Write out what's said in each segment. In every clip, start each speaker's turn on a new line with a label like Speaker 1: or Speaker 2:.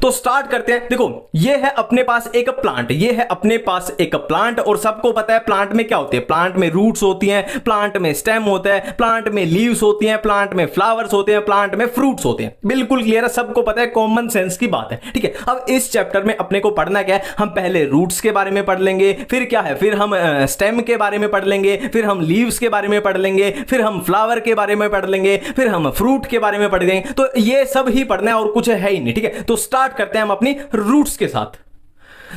Speaker 1: तो स्टार्ट करते हैं। देखो ये है अपने पास एक प्लांट, ये है अपने पास एक प्लांट, और सबको पता है प्लांट में क्या होते हैं, प्लांट में रूट्स होती हैं, प्लांट में स्टेम होता है, प्लांट में लीव्स होती हैं, प्लांट में फ्लावर्स होते हैं, प्लांट में फ्रूट्स होते हैं। बिल्कुल क्लियर है, सबको पता है, कॉमन सेंस की बात है, ठीक है। अब इस चैप्टर में अपने को पढ़ना क्या है, हम पहले रूट्स के बारे में पढ़ लेंगे, फिर क्या है, फिर हम स्टेम के बारे में पढ़ लेंगे, फिर हम लीव्स के बारे में पढ़ लेंगे, फिर हम फ्लावर के बारे में पढ़ लेंगे, फिर हम फ्रूट के बारे में पढ़ लेंगे। तो ये सब ही पढ़ना है और कुछ है ही नहीं, ठीक है। तो स्टार्ट करते हैं हम अपनी रूट्स के साथ।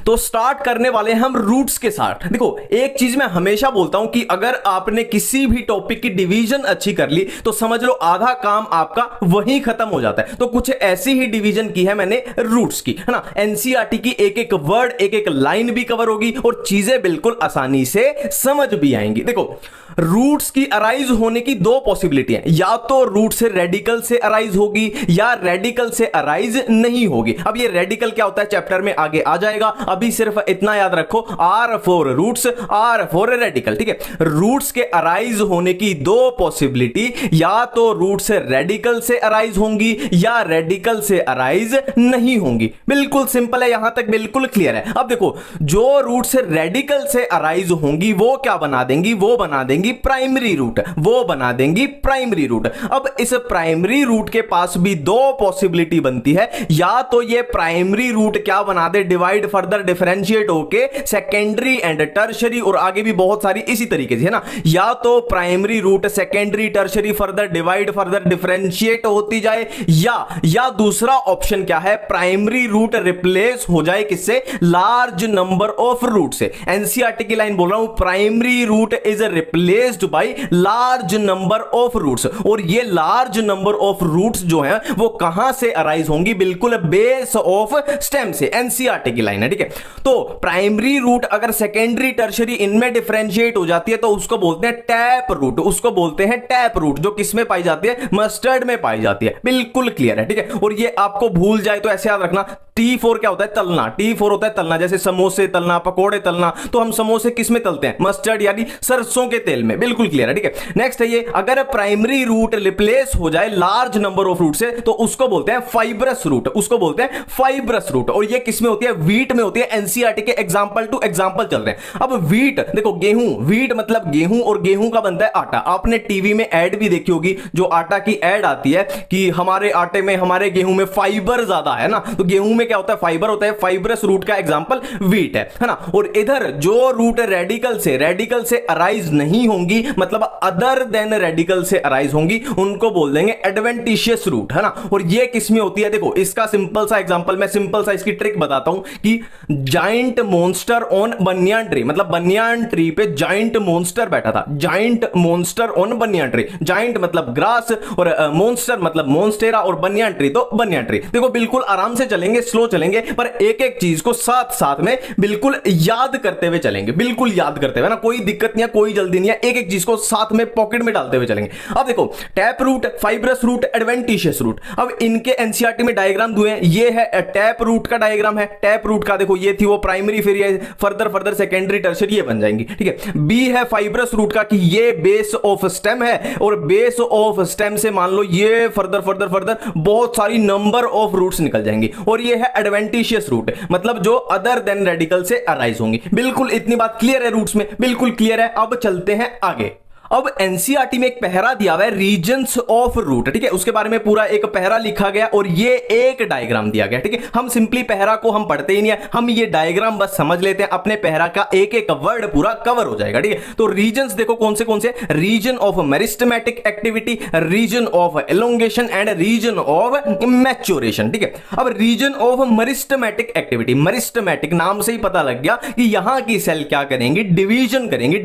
Speaker 1: तो स्टार्ट करने वाले हम रूट्स के साथ। देखो एक चीज मैं हमेशा बोलता हूं कि अगर आपने किसी भी टॉपिक की डिवीजन अच्छी कर ली तो समझ लो आधा काम आपका वहीं खत्म हो जाता है। तो कुछ ऐसी ही डिवीजन की है मैंने रूट्स की, है ना। एनसीईआरटी की एक एक वर्ड, एक एक लाइन भी कवर होगी और चीजें बिल्कुल आसानी से समझ भी आएंगी। देखो रूट्स की अराइज होने की दो पॉसिबिलिटी है, या तो रूट से रेडिकल से अराइज होगी या रेडिकल से अराइज नहीं होगी। अब ये रेडिकल क्या होता है चैप्टर में आगे आ जाएगा, अभी सिर्फ इतना याद रखो, R for roots, R for radical, ठीक है। रूट्स के अराइज होने की दो पॉसिबिलिटी, या तो रूट से रेडिकल से अराइज होंगी या रेडिकल से अराइज नहीं होंगी। बिल्कुल सिंपल है, यहां तक बिल्कुल क्लियर है। अब देखो जो रूट से रेडिकल से अराइज होंगी वो क्या बना देंगी, वो बना देंगी प्राइमरी रूट, वो बना देंगी प्राइमरी रूट। अब इस प्राइमरी रूट के पास भी दो पॉसिबिलिटी बनती है, या तो ये प्राइमरी रूट क्या बना दे, डिवाइड फर्दर डिफरेंशिएट होके सेकेंडरी एंड टर्शरी, और आगे भी बहुत सारी इसी तरीके से, है ना। या तो primary root secondary tertiary further divide further differentiate होती जाए, या दूसरा ऑप्शन क्या है, प्राइमरी रूट रिप्लेस हो जाए किससे, लार्ज नंबर ऑफ रूट से। एनसीईआरटी की लाइन बोल रहा हूं, primary root is replaced by large number of roots. और ये लार्ज नंबर ऑफ रूट्स जो है वो कहां से अराइज होंगी, बिल्कुल बेस ऑफ स्टेम से। एनसीईआरटी की लाइन है, ठीक है। तो प्राइमरी रूट अगर सेकेंडरी टर्शरी इनमें डिफरेंशिएट हो जाती है तो उसको बोलते हैं टैप रूट, उसको बोलते हैं टैप रूट, जो किसमें पाई जाती है, मस्टर्ड में पाई जाती है। बिल्कुल क्लियर है, ठीक है। और ये आपको भूल जाए तो ऐसे याद रखना, T4 क्या होता है, तलना। T4 होता है तलना, जैसे समोसे तलना, पकोड़े तलना, तो हम समोसे किस में तलते हैं, मस्टर्ड यानी सरसों के तेल में। बिल्कुल क्लियर है, ठीक है। नेक्स्ट है ये, अगर प्राइमरी रूट रिप्लेस हो जाए लार्ज नंबर ऑफ रूट से तो उसको बोलते हैं फाइब्रस रूट, उसको बोलते हैं फाइब्रस रूट। और ये किस में होती है, वीट में होती है। एनसीईआरटी के एग्जांपल टू एग्जांपल चल रहे हैं। अब वीट देखो, गेहूं, वीट मतलब गेहूं, और गेहूं का बनता है आटा। आपने टीवी में ऐड भी देखी होगी, जो आटा की ऐड आती है कि हमारे आटे में, हमारे गेहूं में फाइबर ज्यादा है ना, तो गेहूं में क्या होता है, फाइबर होता है। फाइब्रस रूट का एग्जांपल वीट है ना। और इधर जो रूट रेडिकल से अराइज नहीं होंगी, मतलब अदर देन रेडिकल से अराइज होंगी, उनको बोल देंगे एडवेंटिशियस रूट, है ना। और ये किसमें होती है, देखो इसका सिंपल सा एग्जांपल, मैं सिंपल सा इसकी ट्रिक बताता हूं कि giant monster on banyan tree, मतलब बनियान ट्री पे जाइंट मॉन्स्टर बैठा था। Giant monster on banyan tree, giant मतलब ग्रास और मॉन्स्टर मतलब मॉन्स्टेरा, और बनियान ट्री तो बनियान ट्री। देखो बिल्कुल आराम से चलेंगे, स्लो चलेंगे, पर एक एक चीज को साथ साथ में बिल्कुल याद करते हुए चलेंगे, बिल्कुल याद करते हुए ना, कोई दिक्कत नहीं है, कोई जल्दी नहीं है, एक एक चीज को साथ में पॉकेट में डालते हुए चलेंगे। अब देखो tap root, fibrous root, adventitious root. अब इनके एनसीईआरटी में डायग्राम दिए हैं, ये है टैप रूट का डायग्राम है। टैप रूट का देखो, ये थी वो प्राइमरी, फिर ये फर्दर सेकेंडरी टर्शरी, ये बन जाएंगी, ठीक है। बी है फाइब्रस रूट का कि ये बेस ऑफ स्टेम है, और बेस ऑफ स्टेम से मान लो ये फर्दर बहुत सारी नंबर ऑफ रूट्स निकल जाएंगी। और ये है एडवेंटिशियस रूट, मतलब जो अदर देन रेडिकल से अराइज होंगी। बिल्कुल इतनी बात क्लियर है, रूट्स में बिल्कुल क्लियर है। अब चलते हैं आगे। अब एनसीईआरटी में एक पहरा दिया हुआ है रीजन्स ऑफ रूट, ठीक है। उसके बारे में पूरा एक पहरा लिखा गया और ये एक डायग्राम दिया गया, ठीक है। हम सिंपली पहरा को हम पढ़ते ही नहीं है, हम ये डायग्राम बस समझ लेते हैं, अपने पहरा का एक एक वर्ड पूरा कवर हो जाएगा, ठीक है। तो रीजन्स देखो कौन से, region of meristematic activity, region of elongation and region of maturation, ठीक है। अब region of meristematic activity, meristematic नाम से ही पता लग गया कि यहां की सेल क्या करेंगे, डिवीजन करेंगे,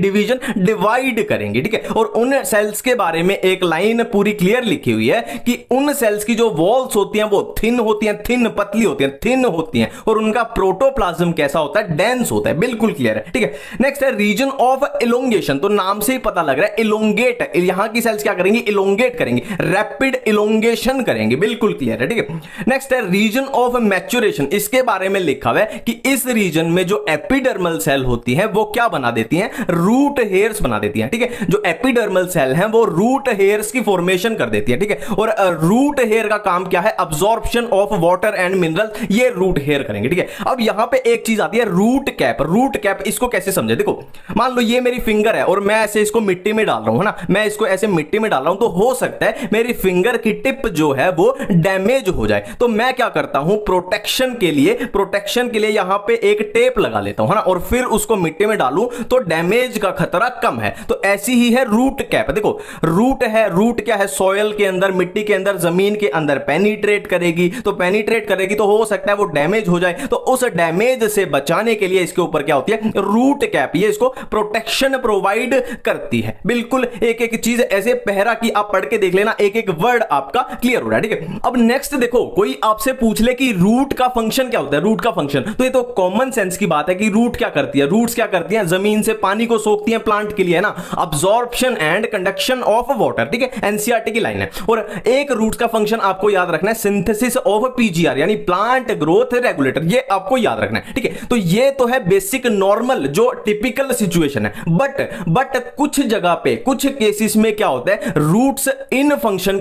Speaker 1: डिवाइड करेंगे, और उन सेल्स के बारे में एक लाइन पूरी क्लियर लिखी हुई है कि उन सेल्स की जो वॉल्स होती हैं वो थिन होती हैं, थिन पतली होती हैं, थिन होती हैं, और उनका प्रोटोप्लाज्म कैसा होता है, डेंस होता है। बिल्कुल क्लियर है, ठीक है। नेक्स्ट है रीजन ऑफ इलोंगेशन, तो नाम से ही पता लग रहा है इलोंगेट, यहां की सेल्स क्या करेंगी, इलोंगेट करेंगे, रैपिड इलोंगेशन करेंगे। बिल्कुल क्लियर है, ठीक है। नेक्स्ट है रीजन ऑफ मैच्योरेशन, इसके बारे में लिखा हुआ है कि इस रीजन में जो एपिडर्मल सेल होती है वो क्या बना देती हैं, रूट हेयर्स बना देती हैं, ठीक है। जो जो एपिडर्मल सेल हैं वो रूट हेयर्स की फॉर्मेशन कर देती है, ठीक है। और रूट हेयर का काम क्या है, absorption of water and mineral, ये रूट हेयर करेंगे, ठीक है। अब यहां पे एक चीज आती है रूट कैप। रूट कैप इसको कैसे समझे, देखो मान लो ये मेरी फिंगर है और मैं ऐसे इसको मिट्टी में डाल रहा हूं, है ना, मैं इसको ऐसे मिट्टी में डाल रहा हूं, तो हो सकता है मेरी फिंगर की टिप जो है वो डैमेज हो जाए। तो मैं क्या करता हूं, प्रोटेक्शन के लिए यहां पे एक टेप लगा लेता हूं, है ना, और फिर उसको मिट्टी में डालूं तो डैमेज का खतरा कम है। तो ऐसी ही है रूट कैप। देखो रूट है, रूट क्या है, सॉयल के अंदर, मिट्टी के अंदर, जमीन के अंदर पेनिट्रेट करेगी, तो हो सकता है वो डैमेज हो जाए। तो उस डैमेज से बचाने के लिए इसके ऊपर क्या होती है, रूट कैप, ये इसको प्रोटेक्शन प्रोवाइड करती है। बिल्कुल एक एक चीज ऐसे पहरा की आप पढ़ के देख लेना, एक एक वर्ड आपका क्लियर हो रहा है, ठीक है। अब नेक्स्ट देखो, कोई आपसे पूछ ले कि रूट का फंक्शन क्या होता है, रूट का फंक्शन, तो ये तो कॉमन सेंस की बात है कि रूट क्या करती है, रूट्स क्या करती हैं, जमीन से पानी को सोखती हैं प्लांट के लिए, है ना, absorption and conduction of water, ठीक है, एनसीईआरटी की लाइन है। और एक रूट्स का फंक्शन आपको याद रखना है, सिंथेसिस ऑफ पीजीआर यानी प्लांट ग्रोथ रेगुलेटर, ये आपको याद रखना है, ठीक है। तो ये तो है बेसिक नॉर्मल जो टिपिकल सिचुएशन है, बट कुछ जगह पे, कुछ केसेस में क्या होता है, रूट्स इन फंक्शन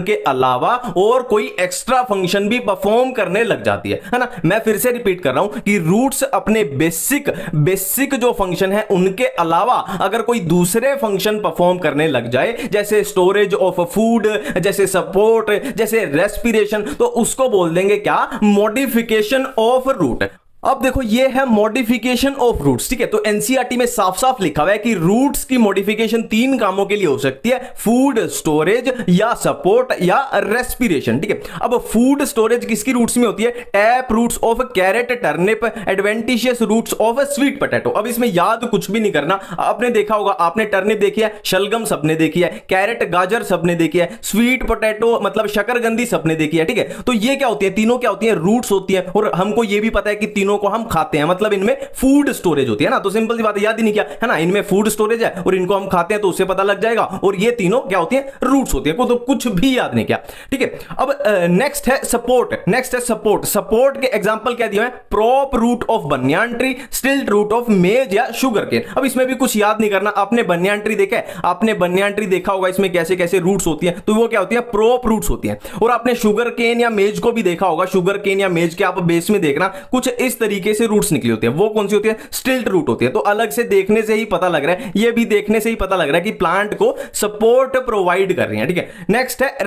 Speaker 1: के अलावा और कोई एक्स्ट्रा फंक्शन भी परफॉर्म करने लग जाती है ना। मैं फिर से रिपीट कर रहा हूं कि रूट्स अपने बेसिक जो फंक्शन है उनके अलावा अगर कोई दूसरे फंक्शन परफॉर्म करने लग जाए, जैसे स्टोरेज ऑफ फूड, जैसे सपोर्ट, जैसे रेस्पिरेशन, तो उसको बोल देंगे क्या, मॉडिफिकेशन ऑफ रूट। अब देखो ये है मॉडिफिकेशन ऑफ रूट्स, ठीक है। तो एनसीईआरटी में साफ साफ लिखा हुआ है कि रूट्स की मॉडिफिकेशन 3 कामों के लिए हो सकती है, फूड स्टोरेज या सपोर्ट या रेस्पिरेशन, ठीक है। अब फूड स्टोरेज किसकी रूट्स में होती है, tap roots of carrot, turnip, adventitious roots of sweet potato. अब इसमें याद कुछ भी नहीं करना, आपने देखा होगा, आपने टर्निप देखी है, शलगम सबने देखी है, कैरेट गाजर सबने देखी है, स्वीट पोटैटो मतलब शकरगंदी सबने देखी है, ठीक है। तो ये क्या होती है, तीनों क्या होती है, रूट्स होती है। और हमको ये भी पता है कि तीनों को हम खाते हैं, मतलब इनमें फूड स्टोरेज होती है ना। तो सिंपल सी बात है, याद ही नहीं किया है ना, इनमें फूड स्टोरेज है और इनको हम खाते हैं, तो उससे पता लग जाएगा। और ये तीनों क्या होती है, रूट्स होती है, तो कुछ भी याद नहीं किया, ठीक है। अब नेक्स्ट है सपोर्ट। सपोर्ट के एग्जांपल क्या दिए हैं, prop root of banyan tree, stilt root of maize या शुगर केन। अब इसमें भी कुछ याद नहीं करना, आपने बनियान ट्री देखा होगा, इसमें कैसे कैसे रूट्स होती हैं, तो वो क्या होती है, प्रॉप रूट्स होती हैं। और आपने शुगर केन या मेज को भी देखा होगा, शुगर केन या मेज के आप बेस में देखना कुछ इस तरीके से रूट्स निकली होती है, वो कौन सी होती है, स्टिल्ट रूट होती है। तो अलग से देखने से ही पता लग रहा है, ये भी देखने से ही पता लग रहा है कि प्लांट को सपोर्ट प्रोवाइड कर रही है, ठीक है। नेक्स्ट है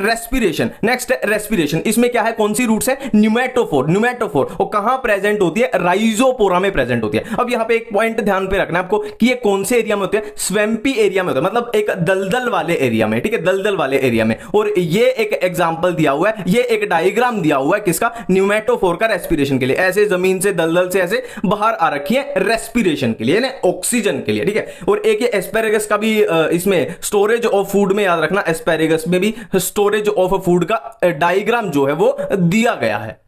Speaker 1: रेस्पिरेशन। इसमें क्या है, कौन सी रूट्स है, न्यूमेटोफोर। और कहां प्रेजेंट होती है, राइजोपोरा में प्रेजेंट होती है। अब यहां पे एक पॉइंट ध्यान पे रखना है आपको कि ये कौन से एरिया में होते हैं, स्वैम्पी एरिया में होता है, मतलब एक दलदल वाले एरिया में, ठीक है, दलदल वाले एरिया में। और ये एक एग्जांपल दिया हुआ है, ये एक डायग्राम दिया हुआ है किसका, न्यूमेटोफोर का रेस्पिरेशन के लिए। ऐसे जमीन से दलदल से ऐसे बाहर आ रखी है रेस्पिरेशन के लिए, ऑक्सीजन के लिए, ठीक है। और एक ये एस्पेरेगस का भी इसमें स्टोरेज ऑफ फूड में याद रखना, एस्पेरेगस में भी स्टोरेज ऑफ फूड का डायग्राम जो है वो दिया गया है।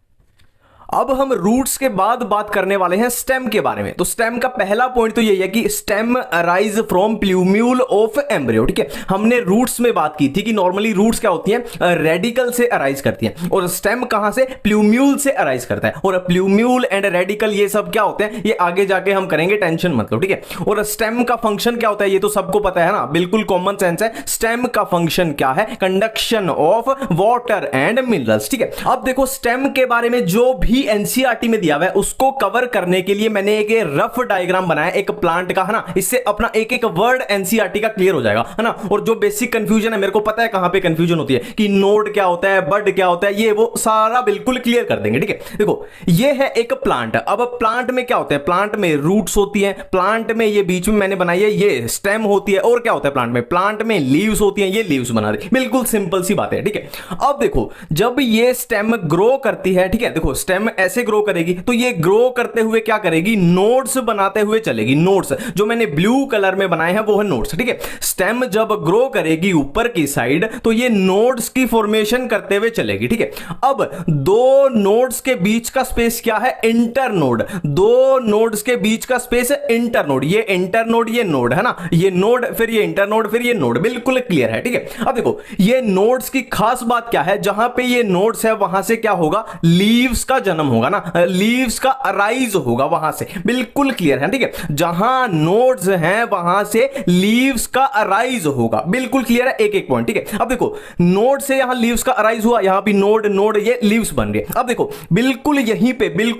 Speaker 1: अब हम रूट्स के बाद बात करने वाले हैं स्टेम के बारे में। तो स्टेम का पहला पॉइंट तो यही है कि stem arise from plumule of embryo, ठीक है। हमने रूट्स में बात की थी कि नॉर्मली रूट्स क्या होती हैं, रेडिकल से अराइज करती हैं, और स्टेम कहां से, प्लूम्यूल से अराइज करता है। और प्लूम्यूल एंड रेडिकल ये सब क्या होते हैं, ये आगे जाके हम करेंगे, टेंशन मत लो, ठीक है। और स्टेम का फंक्शन क्या होता है, ये तो सबको पता है ना, बिल्कुल कॉमन सेंस है। स्टेम का फंक्शन क्या है, conduction of water and minerals, ठीक है। अब देखो स्टेम के बारे में जो भी एनसीईआरटी में दिया हुआ है उसको कवर करने के लिए मैंने एक रफ डायग्राम बनाया एक प्लांट का, है ना। इससे अपना एक एक वर्ड एनसीईआरटी का क्लियर हो जाएगा, है ना। और जो बेसिक कंफ्यूजन है, मेरे को पता है कहां पे कंफ्यूजन होती है कि नोड क्या होता है, बड क्या होता है, ये वो सारा बिल्कुल क्लियर कर देंगे, ठीक है। देखो ये है एक प्लांट। अब प्लांट में क्या होता है, प्लांट में रूट्स होती है, प्लांट में ये बीच में मैंने बनाई है ये स्टेम होती है, और क्या होता है प्लांट में लीव्स होती हैं, ये लीव्स बना दी, बिल्कुल सिंपल सी बात है, ठीक है। अब देखो जब ये स्टेम ग्रो करती है, ठीक है, देखो स्टेम ऐसे ग्रो करेगी, तो ये ग्रो करते हुए क्या करेगी, नोड्स बनाते हुए चलेगी। नोड्स जो मैंने ब्लू कलर में बनाए हैं वो है नोड्स, ठीक है। स्टेम जब ग्रो करेगी ऊपर की साइड, तो ये नोड्स की फॉर्मेशन करते हुए चलेगी, ठीक है। अब दो नोड्स के बीच का स्पेस क्या है, इंटरनोड। दो नोड्स के बीच का स्पेस है इंटरनोड, ये इंटरनोड ये नोड है ना, ये नोड फिर ये इंटरनोड फिर ये नोड, बिल्कुल क्लियर है, ठीक है। अब देखो ये नोड्स की खास बात क्या है, जहां पे ये नोड्स है वहां से क्या होगा, लीव्स का जन्म जन्म होगा ना, लीव्स का अराइज होगा वहां से, बिल्कुल क्लियर है, ठीक है। जहां नोड्स हैं वहां से लीव्स का अराइज होगा, बिल्कुल क्लियर है, एक एक पॉइंट, ठीक है। अब देखो नोड से यहां लीव्स का अराइज हुआ, यहां भी नोड नोड ये लीव्स बन गए। अब देखो बिल्कुल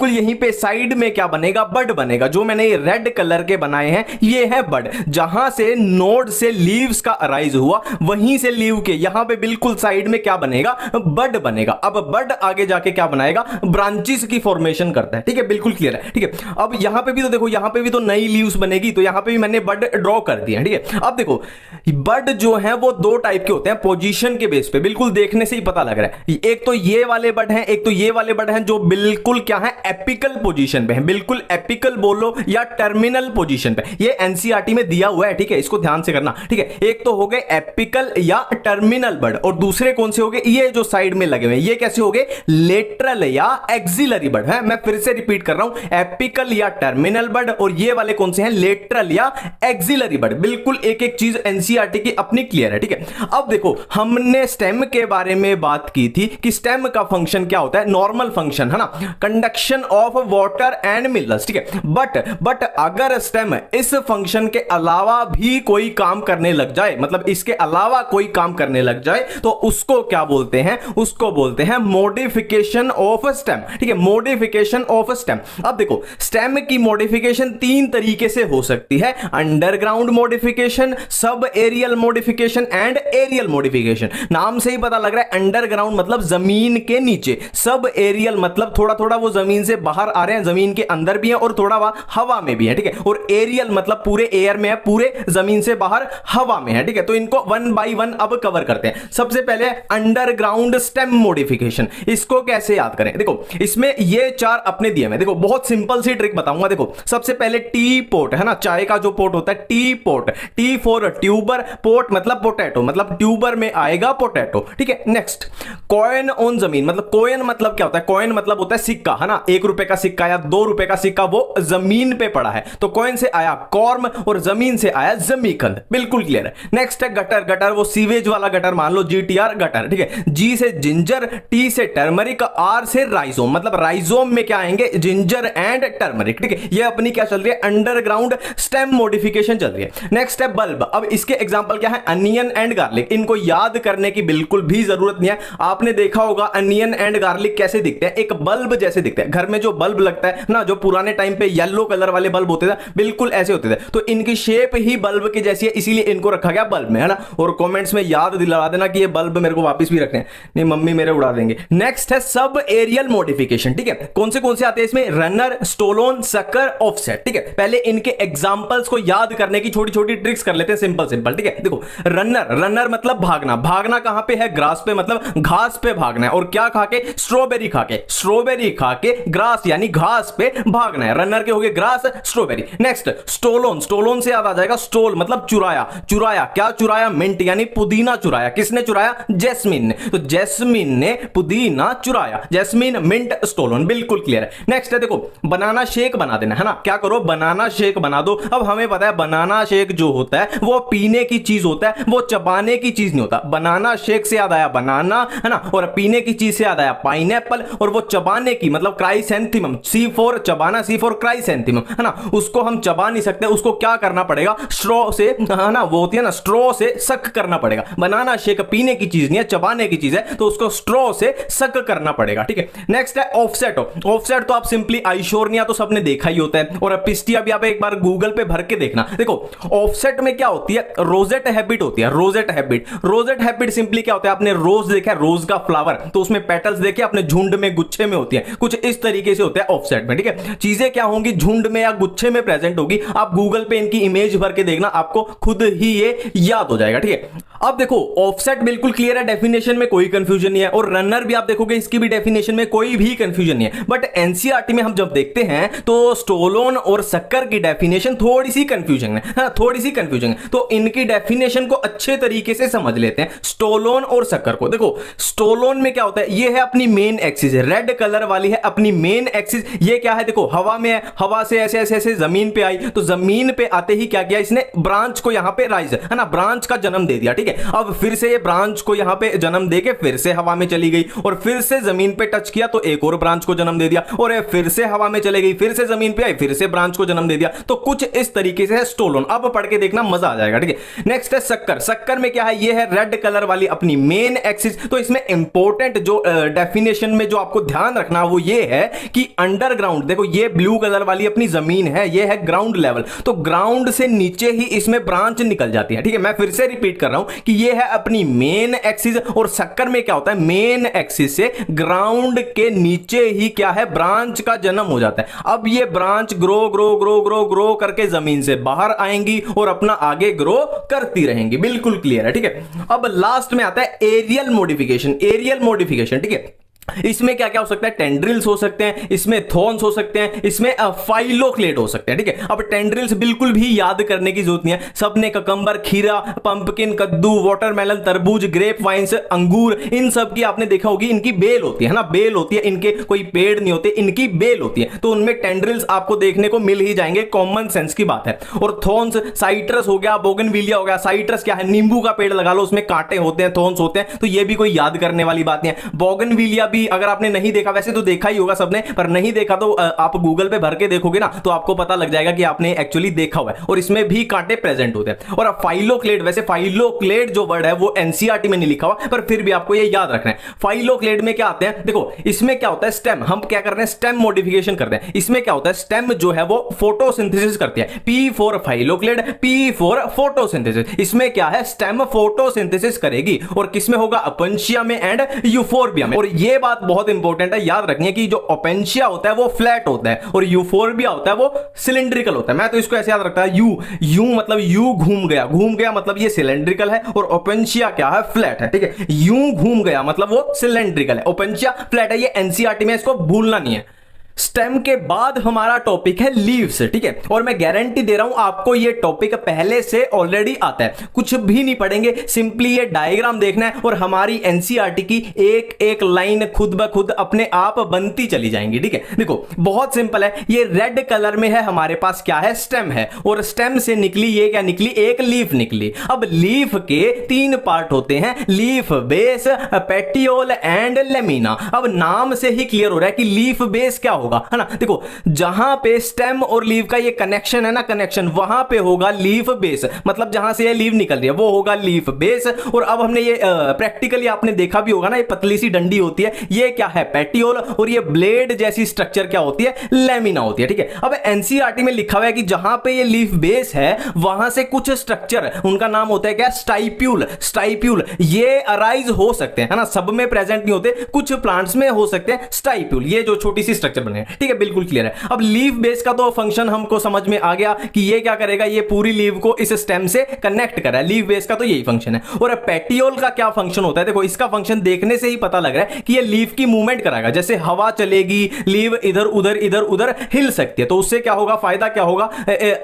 Speaker 1: यहीं पे साइड में क्या बनेगा, बड बनेगा। जो मैंने ये रेड कलर के बनाए हैं ये है बड। जहां से नोड से लीव्स का अराइज हुआ वहीं से लीव के यहां पे बिल्कुल साइड में क्या बनेगा, बड बनेगा। अब बड आगे जाके क्या बनाएगा, ब्रांचेस की फॉर्मेशन करता है, ठीक है, बिल्कुल क्लियर है, ठीक है। अब यहां पे भी तो देखो, यहां पे भी तो नई लीव्स बनेगी, तो यहां पे भी मैंने बड ड्रॉ कर दिया, ठीक है। अब देखो बड जो है वो दो टाइप के होते हैं पोजीशन के बेस पे, बिल्कुल देखने से ही पता लग रहा है। एक तो ये वाले बड हैं, एक तो ये वाले बड हैं जो बिल्कुल क्या है, एपिकल पोजीशन पे है, बिल्कुल एपिकल बोलो या टर्मिनल पोजीशन पे। ये एनसीईआरटी में दिया हुआ है, ठीक है, इसको ध्यान से करना, ठीक है। एक तो हो गए एपिकल या टर्मिनल बड, और दूसरे कौन से हो गए, ये जो साइड में लगे हुए ये कैसे हो गए, लेटरल या एक्सिलरी बड है। मैं फिर से रिपीट कर रहा हूं, एपिकल या टर्मिनल बड, और ये वाले कौन से हैं, लेटरल या एक्सिलरी बड। बिल्कुल एक एक चीज एनसीईआरटी की अपनी क्लियर है, ठीक है। अब देखो हमने स्टेम के बारे में बात की थी कि स्टेम का फंक्शन क्या होता है, नॉर्मल फंक्शन है ना, conduction of water and minerals, ठीक है। बट अगर स्टेम इस फंक्शन के अलावा भी कोई काम करने लग जाए, मतलब इसके अलावा कोई काम करने लग जाए, तो उसको क्या बोलते हैं, उसको बोलते हैं मॉडिफिकेशन ऑफ स्टेम, ठीक है, मॉडिफिकेशन ऑफ स्टेम। अब देखो स्टेम की मॉडिफिकेशन तीन तरीके से हो सकती है, underground modification, sub aerial modification and aerial modification. नाम से ही पता लग रहा है अंडरग्राउंड मतलब जमीन के नीचे, सब एरियल मतलब थोड़ा थोड़ा वो जमीन से बाहर आ रहे हैं, जमीन के अंदर भी है और थोड़ा हवा में भी है, ठीक है। और एरियल मतलब पूरे एयर में है, पूरे जमीन से बाहर हवा में है, ठीक है। तो इनको वन बाय वन अब कवर करते हैं। सबसे पहले अंडरग्राउंड स्टेम मॉडिफिकेशन, इसको कैसे याद करें, देखो इसमें ये चार अपने दिए हैं, देखो बहुत सिंपल सी ट्रिक बताऊंगा। देखो सबसे पहले टी पोट है ना, चाय का जो पोट होता है T pot, T for tuber, pot मतलब पोटैटो, मतलब ट्यूबर में आएगा पोटैटो, ठीक है। नेक्स्ट कॉइन ऑन जमीन, मतलब कॉइन मतलब क्या होता है, कॉइन मतलब होता है सिक्का है ना, 1 रुपए का सिक्का या 2 रुपए का सिक्का, वो जमीन पे पड़ा है, तो कॉइन से आया कॉर्म और जमीन से आया जमीकंद, बिल्कुल क्लियर है। नेक्स्ट है गटर, गटर वो सीवेज वाला गटर मान लो, जीटीआर गटर, ठीक है। जी से जिंजर, टी से टर्मरिक, आर से राइजोम, मतलब राइजोम में क्या आएंगे, जिंजर एंड टर्मरिक, ठीक है। ये अपनी क्या चल रही है, अंडरग्राउंड स्टेम मॉडिफिकेशन चल रही है। नेक्स्ट है बल्ब, अब इसके एग्जांपल क्या है, अनियन एंड गार्लिक। इनको याद करने की बिल्कुल भी जरूरत नहीं है, आपने देखा होगा अनियन एंड गार्लिक कैसे दिखते हैं, एक बल्ब जैसे दिखते हैं। घर में जो बल्ब लगता है ना, जो पुराने टाइम पे येलो कलर वाले बल्ब होते थे, बिल्कुल ऐसे होते थे, तो इनकी शेप ही बल्ब की जैसी है, इसीलिए इनको रखा गया बल्ब में, है ना। और कमेंट्स में याद दिला देना कि ये बल्ब मेरे को वापस भी रखने हैं, नहीं मम्मी मेरे उड़ा देंगे। नेक्स्ट है सब एरियल मॉडिफिकेशन, ठीक है। कौन से आते हैं इसमें, रनर, स्टोलोन, सकर, ऑफसेट, ठीक है। पहले इनके एग्जांपल्स को याद करने की छोटी छोटी ट्रिक्स कर लेते हैं, सिंपल सिंपल, ठीक है। देखो रनर, रनर मतलब भागना, भागना कहां पे है, ग्रास पे, मतलब घास पे भागना है। और क्या खा के, स्ट्रॉबेरी खा के, स्ट्रॉबेरी खा के ग्रास यानी घास पे भागना है। रनर के हो गए grass, strawberry. Next stolon, stolon से याद आ जाएगा स्टोल मतलब चुराया, चुराया क्या चुराया, मिंट यानी पुदीना चुराया। किसने चुराया, जैस्मिन ने, तो जैस्मिन ने पुदीना चुराया, जैस्मिन मिंट स्टोलोन, बिल्कुल क्लियर है। नेक्स्ट है देखो बनाना शेक बना देना, है ना, क्या करो बनाना शेक बना दो। अब हमें पता है बनाना शेक जो होता है वो पीने की चीज होता है, वो चबाने की चीज नहीं होता। बनाना शेक से याद आया बनाना, है ना, और पीने की चीज से याद आया पाइनएप्पल, और वो चबाने की मतलब क्राइसेंथेमम, सी फॉर चबाना, सी फॉर क्राइसेंथेमम, है ना, उसको हम चबा नहीं सकते, उसको क्या करना पड़ेगा, स्ट्रॉ से, है ना, वो होती है ना स्ट्रॉ से सक करना पड़ेगा। बनाना शेक पीने की चीज नहीं है, चबाने की चीज है, तो उसको स्ट्रॉ से सक करना पड़ेगा, ठीक है। नेक्स्ट है ऑफसेट, ऑफसेट तो आप सिंपली आइशोर्निया तो सबने देखा ही होता है, और पिस्टिया भी आप एक बार गूगल पे भर के देखना। देखो ऑफसेट में क्या होती है, रोजेट हैबिट होती है, rosette habit. Rosette habit simply क्या होता है, आपने रोज देखा है, रोज का फ्लावर, तो उसमें पेटल्स देखे अपने झुंड में गुच्छे में होती है, कुछ इस तरीके से होता है ऑफसेट में, ठीक है। चीजें क्या होंगी, झुंड में या गुच्छे में प्रेजेंट होगी। आप गूगल पे इनकी इमेज भर के देखना, आपको खुद ही ये याद हो जाएगा, ठीक है। अब देखो ऑफसेट बिल्कुल क्लियर है, डेफिनेशन में कोई कंफ्यूजन नहीं है, और रनर भी आप देखोगे इसकी भी डेफिनेशन में कोई भी कंफ्यूजन नहीं है। बट एनसीईआरटी में हम जब देखते हैं तो स्टोलोन और शक्कर की डेफिनेशन थोड़ी सी कंफ्यूजन है, हाँ, थोड़ी सी कंफ्यूजन है, तो इनकी डेफिनेशन को अच्छे तरीके से समझ लेते हैं स्टोलोन और शक्कर को। देखो स्टोलोन में क्या होता है, ये है अपनी मेन एक्सिस, रेड कलर वाली है अपनी मेन एक्सिस। ये क्या है, देखो हवा में है, हवा से ऐसे ऐसे ऐसे जमीन पे आई, तो जमीन पे आते ही क्या किया इसने, ब्रांच को यहां पे राइज, है ना, ब्रांच का जन्म दे दिया, ठीक है। अब फिर से ये ब्रांच को यहां पे जन्म देके फिर से हवा में चली गई, और फिर से जमीन पे टच किया तो एक एक और ब्रांच को जन्म दे दिया, और ये फिर से हवा में चले गई, फिर से जमीन पे आई, फिर से ब्रांच को जन्म दे दिया। तो कुछ इस तरीके से है स्टोलोन। अब पढ़ के देखना, मजा आ जाएगा, ठीक है। नेक्स्ट है शक्कर। शक्कर में क्या है, ये है रेड कलर वाली अपनी मेन एक्सिस। तो इसमें इंपॉर्टेंट जो डेफिनेशन में जो आपको ध्यान रखना वो ये है कि अंडरग्राउंड, देखो ये ब्लू कलर वाली अपनी जमीन है, ये है ग्राउंड लेवल, तो ग्राउंड से नीचे ही इसमें ब्रांच निकल जाती है, ठीक है। मैं फिर से रिपीट कर रहा हूं कि ये है अपनी मेन एक्सिस, और शक्कर में क्या होता है, मेन एक्सिस से ग्राउंड के नीचे ही क्या है, ब्रांच का जन्म हो जाता है। अब ये branch grow grow grow grow grow करके जमीन से बाहर आएंगी और अपना आगे ग्रो करती रहेंगी। बिल्कुल क्लियर है, ठीक है। अब लास्ट में आता है एरियल मॉडिफिकेशन। एरियल मॉडिफिकेशन, ठीक है, इसमें क्या क्या हो सकता है, टेंड्रिल्स हो सकते हैं, इसमें थॉर्न्स हो सकते हैं, इसमें फाइलोक्लेड हो सकते हैं, ठीक है। अब टेंड्रिल्स बिल्कुल भी याद करने की जरूरत नहीं है, सबने ककंबर, खीरा, पंपकिन, कद्दू, वाटरमेलन, तरबूज, ग्रेप वाइन्स, अंगूर, इन सब की आपने देखा होगी, इनकी बेल होती है ना, बेल होती है, इनके कोई पेड़ नहीं होते, इनकी बेल होती है, तो उनमें टेंड्रिल्स आपको देखने को मिल ही जाएंगे, कॉमन सेंस की बात है। और थॉर्न्स, साइट्रस हो गया, बोगनविलिया हो गया। साइट्रस क्या है, नींबू का पेड़ लगा लो, उसमें कांटे होते हैं, थॉर्न्स होते हैं, तो ये भी कोई याद करने वाली बात नहीं है। बोगनविलिया भी अगर आपने नहीं देखा, वैसे तो देखा ही होगा सबने, पर नहीं देखा तो आप गूगल पे भर के देखोगे ना, तो आपको पता लग जाएगा कि आपने एक्चुअली देखा हुआ है, और इसमें भी कांटे प्रेजेंट होते हैं। और फाइलोक्लेड, वैसे फाइलोक्लेड जो वर्ड है वो एनसीईआरटी में नहीं लिखा हुआ, पर फिर भी आपको ये याद रखना है। फाइलोक्लेड में क्या आते हैं, देखो इसमें क्या होता है, स्टेम, हम क्या कर रहे हैं, स्टेम मॉडिफिकेशन करते हैं। इसमें क्या होता है, स्टेम जो है वो फोटोसिंथेसिस करती है, P for phylloclade, P for photosynthesis. इसमें क्या है, स्टेम फोटोसिंथेसिस करेगी, और किसमें होगा, अपेंशिया में एंड यूफोर्बिया में। और ये बात बहुत इंपॉर्टेंट है, याद रखनी है कि जो ओपेंशिया होता है वो फ्लैट होता है, और यूफोर्बिया होता है वो सिलिंड्रिकल होता है। मैं तो इसको ऐसे याद रखता है, यू यू मतलब यू घूम गया, घूम गया मतलब ये सिलिंड्रिकल है, और ओपेंशिया क्या है, फ्लैट है, ठीक है। यू घूम गया मतलब वो सिलिंड्रिकल है, ओपेंशिया फ्लैट है। ये एनसीईआरटी में इसको भूलना नहीं है। स्टेम के बाद हमारा टॉपिक है लीव्स, ठीक है, और मैं गारंटी दे रहा हूं आपको ये टॉपिक पहले से ऑलरेडी आता है, कुछ भी नहीं पढ़ेंगे, सिंपली ये डायग्राम देखना है, और हमारी एनसीईआरटी की एक एक लाइन खुद ब खुद अपने आप बनती चली जाएंगी, ठीक है। देखो बहुत सिंपल है, ये रेड कलर में है, हमारे पास क्या है, स्टेम है, और स्टेम से निकली ये क्या निकली, एक लीफ निकली। अब लीफ के 3 पार्ट होते हैं, leaf base, petiole and lamina. अब नाम से ही क्लियर हो रहा है कि लीफ बेस क्या होगा, है ना। देखो जहां पे स्टेम और लीफ का ये कनेक्शन है ना, कनेक्शन, वहां पे होगा लीफ बेस, मतलब जहां से ये लीफ निकल रही है वो होगा लीफ बेस। और अब हमने ये प्रैक्टिकली आपने देखा भी होगा ना, ये पतली सी डंडी होती है, ये क्या है, पेटियोल, और ये ब्लेड जैसी स्ट्रक्चर क्या होती है, लेमिना होती है, ठीक है। अब एनसीईआरटी में लिखा हुआ है कि जहां पे ये लीफ बेस है वहां से कुछ स्ट्रक्चर, उनका नाम होता है क्या, स्टाइप्यूल। स्टाइप्यूल ये अराइज हो सकते हैं, है ना, सब में प्रेजेंट नहीं होते, कुछ प्लांट्स में हो सकते हैं स्टाइप्यूल, ये जो छोटी सी स्ट्रक्चर बने, ठीक है, बिल्कुल क्लियर है। अब लीफ बेस का तो फंक्शन हमको समझ में आ गया कि ये क्या करेगा, ये पूरी लीफ को इस स्टेम से कनेक्ट कर रहा है, लीफ बेस का तो यही फंक्शन है। और पेटियोल का क्या फंक्शन होता है, देखो इसका फंक्शन देखने से ही पता लग रहा है कि ये लीफ की मूवमेंट कराएगा, जैसे हवा चलेगी लीफ इधर उधर हिल सकती है, तो उससे क्या होगा, फायदा क्या होगा,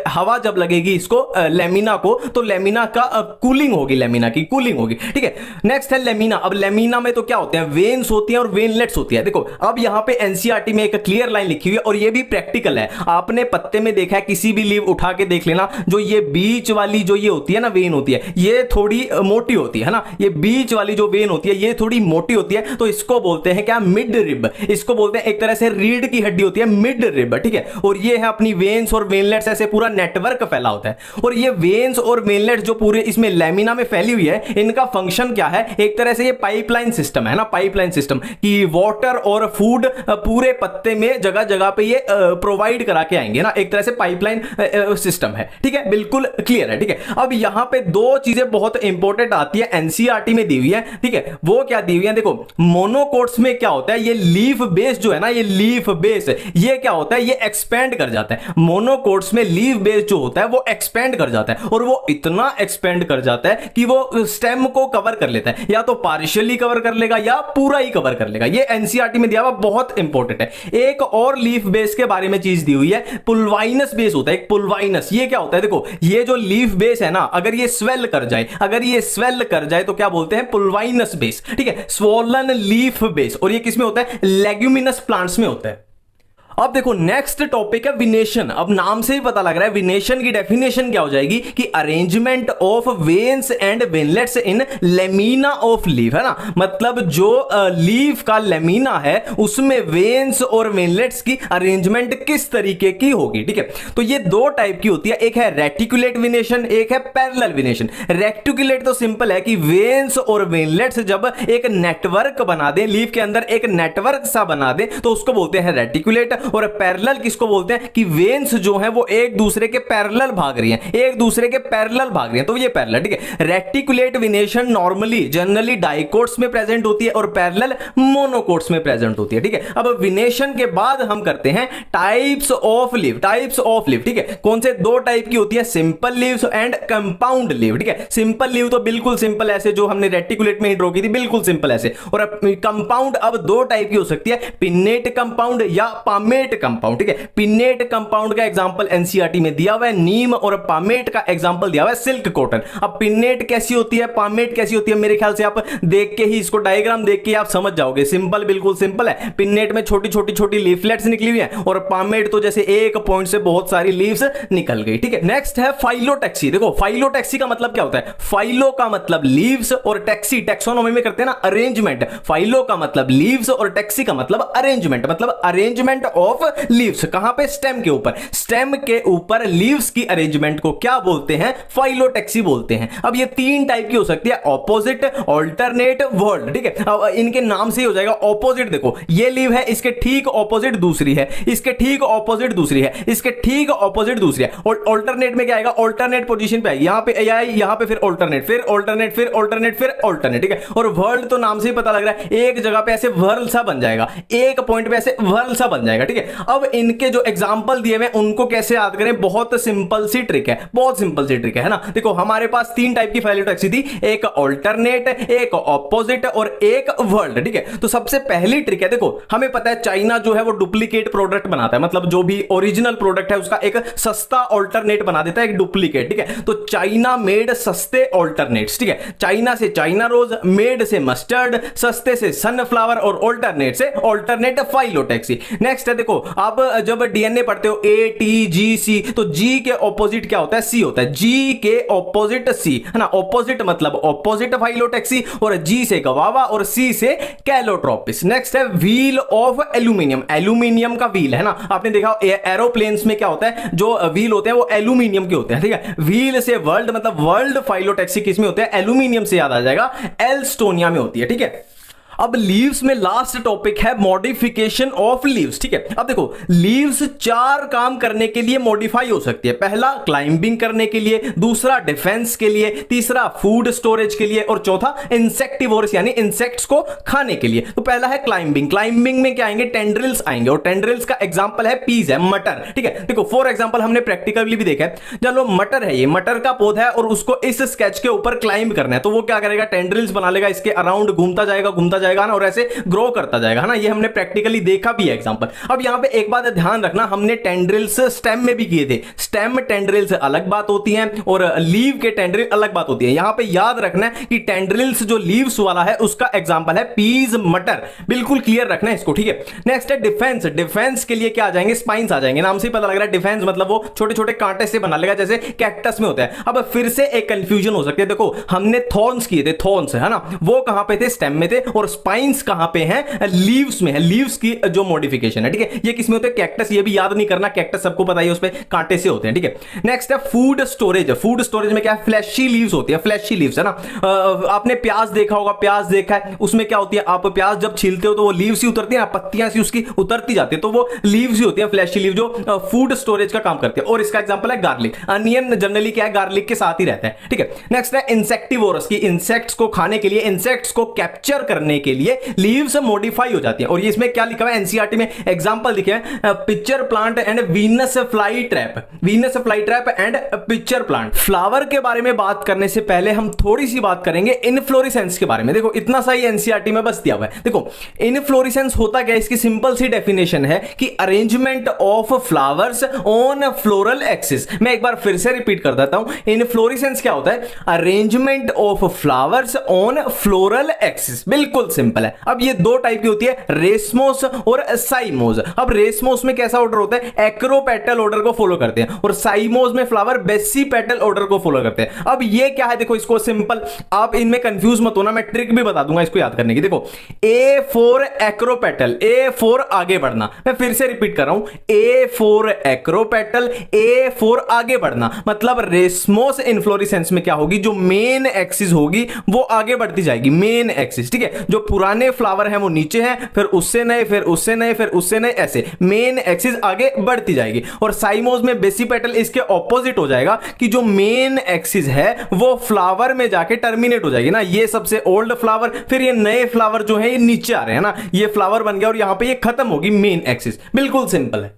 Speaker 1: हवा जब लगेगी इसको लेमिना को, तो लेमिना का कूलिंग होगी, लेमिना की कूलिंग होगी, ठीक है। नेक्स्ट है लेमिना। अब लेमिना में तो क्या होते हैं, वेन्स होती हैं और वेनलेट्स होती है। देखो अब यहां पे एनसीईआरटी में एक क्लियर लाइन लिखी हुई है, और ये भी प्रैक्टिकल है, आपने पत्ते में देखा है, किसी भी लीफ उठा के देख लेना, जो ये बीच वाली जो ये होती है ना, वेन होती है, ये थोड़ी मोटी होती है ना, ये बीच वाली जो वेन होती है ये थोड़ी मोटी होती है, तो इसको बोलते हैं क्या, मिड रिब। इसको बोलते हैं एक तरह से रीढ़ की हड्डी होती है, मिड रिब, ठीक है। और ये है अपनी वेन्स और वेनलेट्स, ऐसे पूरा नेटवर्क फैला होता है। और ये वेन्स और वेनलेट्स जो पूरे इसमें लेमिना में फैली हुई है, इनका फंक्शन क्या है, एक तरह से ये पाइपलाइन सिस्टम है ना, पाइपलाइन सिस्टम की वाटर और फूड पूरे पत्ते में जगह जगह पे ये प्रोवाइड करा के आएंगे ना, एक तरह से पाइपलाइन सिस्टम है, ठीक है, बिल्कुल क्लियर है, ठीक है। अब यहां पे 2 चीजें बहुत इंपॉर्टेंट आती है, एनसीईआरटी में दी हुई है, ठीक है, वो क्या दी हुई है, देखो मोनोकोट्स में क्या होता है, ये लीफ बेस जो है ना, ये लीफ बेस ये क्या होता है, ये एक्सपेंड कर जाता है। मोनोकोट्स में लीफ बेस जो होता है वो एक्सपेंड कर जाता है, और वो इतना एक्सपेंड कर जाता है कि वो स्टेम को कवर कर लेता है, या तो पार्शियली कवर कर लेगा या पूरा ही कवर कर लेगा। ये एनसीईआरटी में दिया हुआ बहुत इंपॉर्टेंट है। एक और लीफ बेस के बारे में चीज दी हुई है, पुलवाइनस बेस होता है, एक पुलवाइनस, ये क्या होता है, देखो ये जो लीफ बेस है ना, अगर ये स्वेल कर जाए, अगर ये स्वेल कर जाए तो क्या बोलते हैं, पुलवाइनस बेस, ठीक है, स्वोलन लीफ बेस। और ये किसमें होता है, लेग्यूमिनस प्लांट्स में होता है। अब देखो नेक्स्ट टॉपिक है विनेशन। अब नाम से ही पता लग रहा है विनेशन की डेफिनेशन क्या हो जाएगी कि arrangement of veins and veinlets in lamina of leaf, है ना। मतलब जो लीफ का लेमिना है उसमें वेन्स और वेनलेट्स की अरेंजमेंट किस तरीके की होगी, ठीक है। तो ये दो टाइप की होती है, एक है रेटिकुलेट विनेशन, एक है पैरेलल विनेशन। रेटिकुलेट तो सिंपल है कि वेन्स और वेनलेट्स जब एक नेटवर्क बना दे, लीफ के अंदर एक नेटवर्क सा बना दे, तो उसको बोलते हैं रेटिकुलेट। और पैरेलल किसको बोलते हैं कि वेन्स जो है वो एक दूसरे के पैरेलल भाग रही हैं, एक दूसरे के पैरेलल भाग रही हैं, तो ये पैरेलल, ठीक है। रेटिकुलेट विनेशन नॉर्मली जनरली डाइकोट्स में प्रेजेंट होती है और पैरेलल मोनोकोट्स में प्रेजेंट होती है, ठीक है। अब विनेशन के बाद हम करते हैं types of leaf. Types of leaf, ठीक है, कौन से दो टाइप की होती है, simple leaves and compound leaf, ठीक है। सिंपल लीव तो बिल्कुल सिंपल ऐसे जो हमने रेटिकुलेट में ही ड्रॉ की थी, बिल्कुल सिंपल ऐसे। और कंपाउंड अब दो टाइप की हो सकती है, पिन्नेट कंपाउंड या पामेट कंपाउंड, ठीक है। पिन्नेट कंपाउंड का एग्जांपल एनसीईआरटी में दिया हुआ है नीम, और पामेट का एग्जांपल दिया हुआ है सिल्क कॉटन। अब पिन्नेट कैसी होती है, पामेट कैसी होती है, मेरे ख्याल से आप देख के ही इसको डायग्राम देख के आप समझ जाओगे। सिंपल, बिल्कुल सिंपल है। पिन्नेट में छोटी छोटी छोटी लीफलेट्स निकली हुई हैं और पामेट तो जैसे एक पॉइंट से बहुत सारी लीव्स निकल गई, ठीक है। नेक्स्ट है फाइलोटैक्सी। देखो फाइलोटैक्सी का मतलब क्या होता है, फाइलो का मतलब लीव्स और टैक्सी टैक्सोनॉमी में करते हैं ना अरेंजमेंट। फाइलो का मतलब लीव्स और टैक्सी का मतलब अरेंजमेंट, मतलब अरेंजमेंट ऑफ लीव्स। कहां पे, स्टेम के ऊपर। स्टेम के ऊपर लीव्स की अरेंजमेंट को क्या बोलते हैं, फाइलोटैक्सी बोलते हैं। अब ये तीन टाइप की हो सकती है, ऑपोजिट, ऑल्टरनेट, वर्ल्ड, ठीक है। अब इनके नाम से ही हो जाएगा। ऑपोजिट देखो ये लीव है, इसके ठीक ऑपोजिट दूसरी है, इसके ठीक ऑपोजिट दूसरी है, इसके ठीक ऑपोजिट दूसरी है। और ऑल्टरनेट में क्या आएगा, ऑल्टरनेट पोजीशन पे आएगी, यहां पे ए आई, यहां पे फिर ऑल्टरनेट, फिर ऑल्टरनेट, फिर ऑल्टरनेट, फिर ऑल्टरनेट, ठीक है। और वर्ल्ड तो नाम से ही पता लग रहा है एक जगह पे ऐसे वर्ल सा बन जाएगा, एक पॉइंट पे ऐसे वर्ल सा बन जाएगा, ठीक है। अब इनके जो एग्जांपल दिए हुए उनको कैसे याद करें, बहुत सिंपल सी ट्रिक है, बहुत सिंपल सी ट्रिक है ना। देखो हमारे पास तीन टाइप की फाइलोटैक्सी थी, एक ऑल्टरनेट, एक ऑपोजिट और एक वर्ल्ड, ठीक है। तो सबसे पहली ट्रिक है, देखो हमें पता है चाइना जो है वो डुप्लीकेट प्रोडक्ट बनाता है, मतलब जो भी ओरिजिनल प्रोडक्ट है उसका एक सस्ता ऑल्टरनेट बना देता है, एक डुप्लीकेट, ठीक है। तो चाइना मेड सस्ते ऑल्टरनेट्स, ठीक है। चाइना से चाइना रोज, मेड से मस्टर्ड, सस्ते से सनफ्लावर और ऑल्टरनेट से ऑल्टरनेट फाइलोटैक्सी। नेक्स्ट है, देखो आप जब डीएनए पढ़ते हो ए टी जी सी, तो जी के ऑपोजिट क्या होता है, सी होता है। जी के ऑपोजिट सी, है ना। ऑपोजिट मतलब ऑपोजिट फाइलोटैक्सी, और जी से गवावा और सी से कैलोट्रोपिस। नेक्स्ट है व्हील ऑफ एल्यूमिनियम। एल्यूमिनियम का व्हील, है ना, आपने देखा एरोप्लेन्स में क्या होता है, जो व्हील होते हैं वो एल्यूमिनियम के होते हैं, ठीक है। व्हील से वर्ल्ड मतलब वर्ल्ड फाइलोटैक्सी किसमें होते हैं, एल्यूमिनियम से याद आ जाएगा, एल्स्टोनिया में होती है, ठीक है। अब लीव्स में लास्ट टॉपिक है मॉडिफिकेशन ऑफ लीव्स, ठीक है। अब देखो लीव्स चार काम करने के लिए मॉडिफाई हो सकती है। पहला क्लाइंबिंग करने के लिए, दूसरा डिफेंस के लिए, तीसरा फूड स्टोरेज के लिए, और चौथा इंसेक्टिवोरस यानी इंसेक्ट्स को खाने के लिए। तो पहला है क्लाइंबिंग। क्लाइंबिंग में क्या आएंगे, टेंड्रिल्स आएंगे, और टेंड्रिल्स का एग्जांपल है पीज है, मटर, ठीक है। देखो फॉर एग्जांपल हमने प्रैक्टिकली भी देखा है, चलो मटर है, ये मटर का पौधा है और उसको इस स्केच के ऊपर क्लाइंब करना है, तो वो क्या करेगा, टेंड्रिल्स बना लेगा, इसके अराउंड घूमता जाएगा ना, और ऐसे ग्रो करता जाएगा, है ना। ये हमने प्रैक्टिकली देखा भी है एग्जांपल। अब यहां पे एक बात ध्यान रखना, हमने टेंड्रिल्स स्टेम में भी किए थे। स्टेम टेंड्रिल्स अलग बात होती है और लीव के टेंड्रिल अलग बात होती है। यहां पे याद रखना है कि टेंड्रिल्स जो लीव्स वाला है उसका एग्जांपल है पीज, मटर, बिल्कुल क्लियर रखना है इसको, ठीक है। नेक्स्ट है डिफेंस। डिफेंस के लिए क्या आ जाएंगे, स्पाइन्स आ जाएंगे, नाम से ही पता लग रहा है डिफेंस मतलब वो छोटे छोटे कांटे से बना लेगा, जैसे कैक्टस में होता है। अब फिर से एक कंफ्यूजन हो सकती है, देखो हमने थॉर्न्स किए थे, थॉर्न्स, है ना, वो कहां पे थे, स्टेम में थे, और स्पाइन्स कहां पे हैं, लीव्स में है। लीव्स की जो मॉडिफिकेशन है, ठीक है। ये किसमें होते हैं, कैक्टस, ये भी याद नहीं करना, कैक्टस सबको पता है, उस पे कांटे से होते हैं, ठीक है। नेक्स्ट है फूड स्टोरेज। फूड स्टोरेज में क्या है, फ्लैशी लीव्स होती है, फ्लैशी लीव्स, है ना। आपने प्याज देखा होगा, प्याज देखा है, उसमें क्या होती है, आप प्याज जब छीलते हो तो वो लीव्स ही उतरती है ना, पत्तियां सी उसकी उतरती जाती है, तो वो लीव्स ही होती है, फ्लैशी लीव, जो फूड स्टोरेज का काम करती है। और इसका एग्जांपल है गार्लिक। अनियन जनरली क्या है, गार्लिक के साथ ही रहता है, ठीक है। नेक्स्ट है इंसेक्टिवोरस की, इंसेक्ट्स को खाने के लिए, इंसेक्ट्स को कैप्चर करने के लिए लीव्स मॉडिफाई हो जाती है। और ये इसमें क्या लिखा हुआ है, एनसीईआरटी में एग्जांपल लिखे हैं, pitcher plant and Venus fly trap, Venus fly trap and pitcher plant. Flower के बारे में बात करने से पहले हम थोड़ी सी बात करेंगे इनफ्लोरेसेंस के बारे में। देखो इतना सा ही एनसीईआरटी में बस दिया हुआ है। देखो इनफ्लोरेसेंस होता क्या है, इसकी सिंपल सी डेफिनेशन है कि arrangement of flowers on floral axis. मैं एक बार फिर से रिपीट कर देता हूं, इनफ्लोरेसेंस क्या होता है, arrangement of flowers on floral axis. बिल्कुल बिल्कुल सिंपल है। अब ये दो टाइप की होती है, रेसमोस और साइमोस। अब रेसमोस में कैसा ऑर्डर होता है, एक्रोपेटल ऑर्डर को फॉलो करते हैं, और साइमोस में फ्लावर बेसिपेटल ऑर्डर को फॉलो करते हैं। अब ये क्या है, देखो इसको सिंपल, आप इनमें कंफ्यूज मत होना, मैं ट्रिक भी बता दूंगा इसको याद करने की। देखो A for acropetal, A for आगे बढ़ना, मैं फिर से रिपीट कर रहा हूं, A for acropetal, A for आगे बढ़ना, मतलब रेसमोस इन्फ्लोरेसेंस में क्या होगी, जो मेन एक्सिस होगी वो आगे बढ़ती जाएगी, मेन एक्सिस, ठीक है। जो पुराने फ्लावर हैं वो नीचे हैं, फिर उससे नए, फिर उससे नए, फिर उससे नए, ऐसे मेन एक्सिस आगे बढ़ती जाएगी। और साइमोस में बेसिपेटल इसके ऑपोजिट हो जाएगा कि जो मेन एक्सिस है वो फ्लावर में जाके टर्मिनेट हो जाएगी ना, ये सबसे ओल्ड फ्लावर, फिर ये नए फ्लावर जो है ये नीचे आ रहे हैं ना, ये फ्लावर बन गया और यहां पे ये खत्म होगी मेन एक्सिस। बिल्कुल सिंपल है।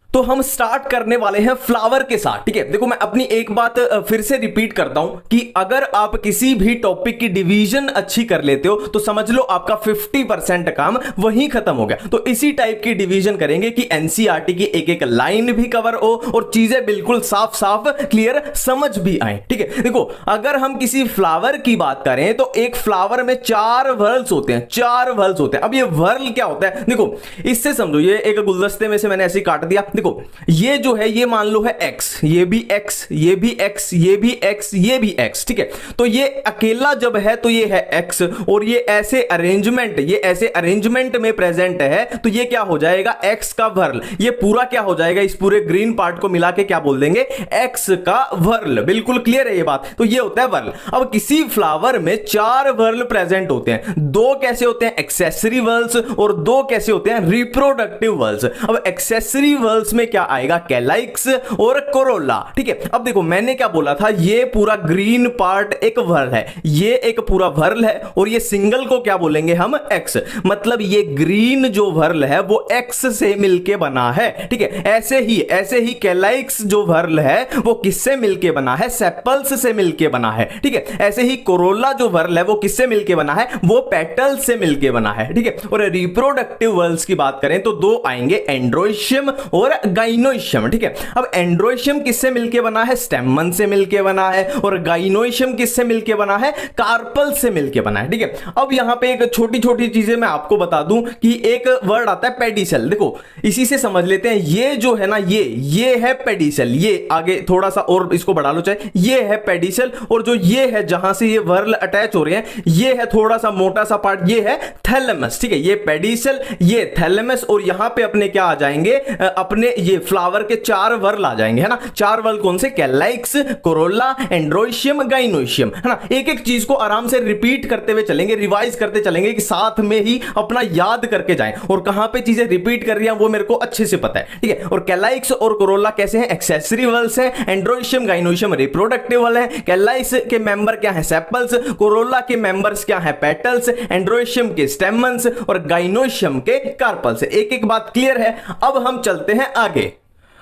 Speaker 1: तो हम स्टार्ट करने वाले हैं फ्लावर के साथ, ठीक है। देखो मैं अपनी एक बात फिर से रिपीट करता हूं कि अगर आप किसी भी टॉपिक की डिवीजन अच्छी कर लेते हो तो समझ लो आपका 50% काम वहीं खत्म हो गया। तो इसी टाइप की डिवीजन करेंगे कि एनसीईआरटी की एक एक लाइन भी कवर हो और चीजें बिल्कुल साफ साफ क्लियर समझ भी आए, ठीक है। देखो अगर हम किसी फ्लावर की बात करें तो एक फ्लावर में 4 वर्ल्स होते हैं, 4 वर्ल्स होते हैं। अब ये वर्ल क्या होता है, देखो इससे समझो, ये एक गुलदस्ते में से मैंने ऐसे काट दिया, देखो ये जो है ये मान लो है x, ये भी x, ये भी x, ये भी x, ये भी x, ठीक है। तो ये अकेला जब है तो ये है x, और ये ऐसे अरेंजमेंट, ये ऐसे अरेंजमेंट में प्रेजेंट है तो ये क्या हो जाएगा, x का वर्ल। ये पूरा क्या हो जाएगा, इस पूरे ग्रीन पार्ट को मिला के क्या बोल देंगे, x का वर्ल। बिल्कुल क्लियर है ये बात। तो ये होता है वर्ल। अब किसी फ्लावर में 4 वर्ल प्रेजेंट होते हैं, 2 कैसे होते हैं, एक्सेसरी वर्ल्स, और 2 कैसे होते हैं, रिप्रोडक्टिव वर्ल्स। अब एक्सेसरी वर्ल्स में क्या आएगा, कैलाइक्स और कोरोला, ठीक है। अब देखो मैंने क्या बोला था, ये पूरा ग्रीन पार्ट एक वर्ल है, ये एक पूरा वर्ल है, और ये सिंगल को क्या बोलेंगे हम, एक्स। मतलब ये ग्रीन जो वर्ल है वो एक्स से मिलके बना है, ठीक है। ऐसे ही कैलाइक्स जो वर्ल है वो किससे मिलके बना है, सेपल्स से मिलके बना है, ठीक है। ऐसे ही कोरोला जो वर्ल है वो किससे मिलके बना है, वो पेटल्स से मिलके बना है, ठीक है। और रिप्रोडक्टिव वर्ल्स की बात करें तो 2 आएंगे, एंड्रोशियम और गाइनोशियम, ठीक है। अब एंड्रोशियम किससे मिलके बना है, स्टेमन से मिलके बना है, और गाइनोशियम किससे मिलके बना है, कार्पल से मिलके बना है, ठीक है। अब यहां पे एक छोटी छोटी चीजें मैं आपको बता दूं कि एक वर्ड आता है पेडिसल, देखो इसी से समझ लेते हैं। ये जो है ना, ये है पेडिसल, ये आगे थोड़ा सा और इसको बढ़ा लो चाहे, ये है पेडिसल, और जो ये है जहां से ये वर्ल अटैच हो रहे हैं, ये है थोड़ा सा मोटा सा पार्ट, ये है थैलेमस, ठीक है। ये पेडिसल, ये थैलेमस, और यहां पे अपने क्या आ जाएंगे, अपने ये फ्लावर के 4 वर्ल आ जाएंगे, है ना। 4 वर्ल कौन से, कैलाइक्स, कोरोला, एंड्रोशियम, गाइनोशियम, है ना। एक एक चीज को आराम से रिपीट करते हुए चलेंगे, रिवाइज करते चलेंगे कि साथ में ही अपना याद करके जाएं, और कहां पे चीजें रिपीट कर रही हैं वो मेरे को अच्छे से पता है, ठीक है। और कैलाइक्स और कोरोला कैसे हैं, एक्सेसरी वर्ल्स हैं, एंड्रोशियम गाइनोशियम रिप्रोडक्टिव वर्ल है। कैलाइक्स के मेंबर क्या है, सेपल्स, कोरोला के मेंबर्स क्या है, पेटल्स, एंड्रोशियम के स्टेमन्स, और गाइनोशियम के कार्पल्स। एक एक बात क्लियर है। अब हम चलते हैं आगे।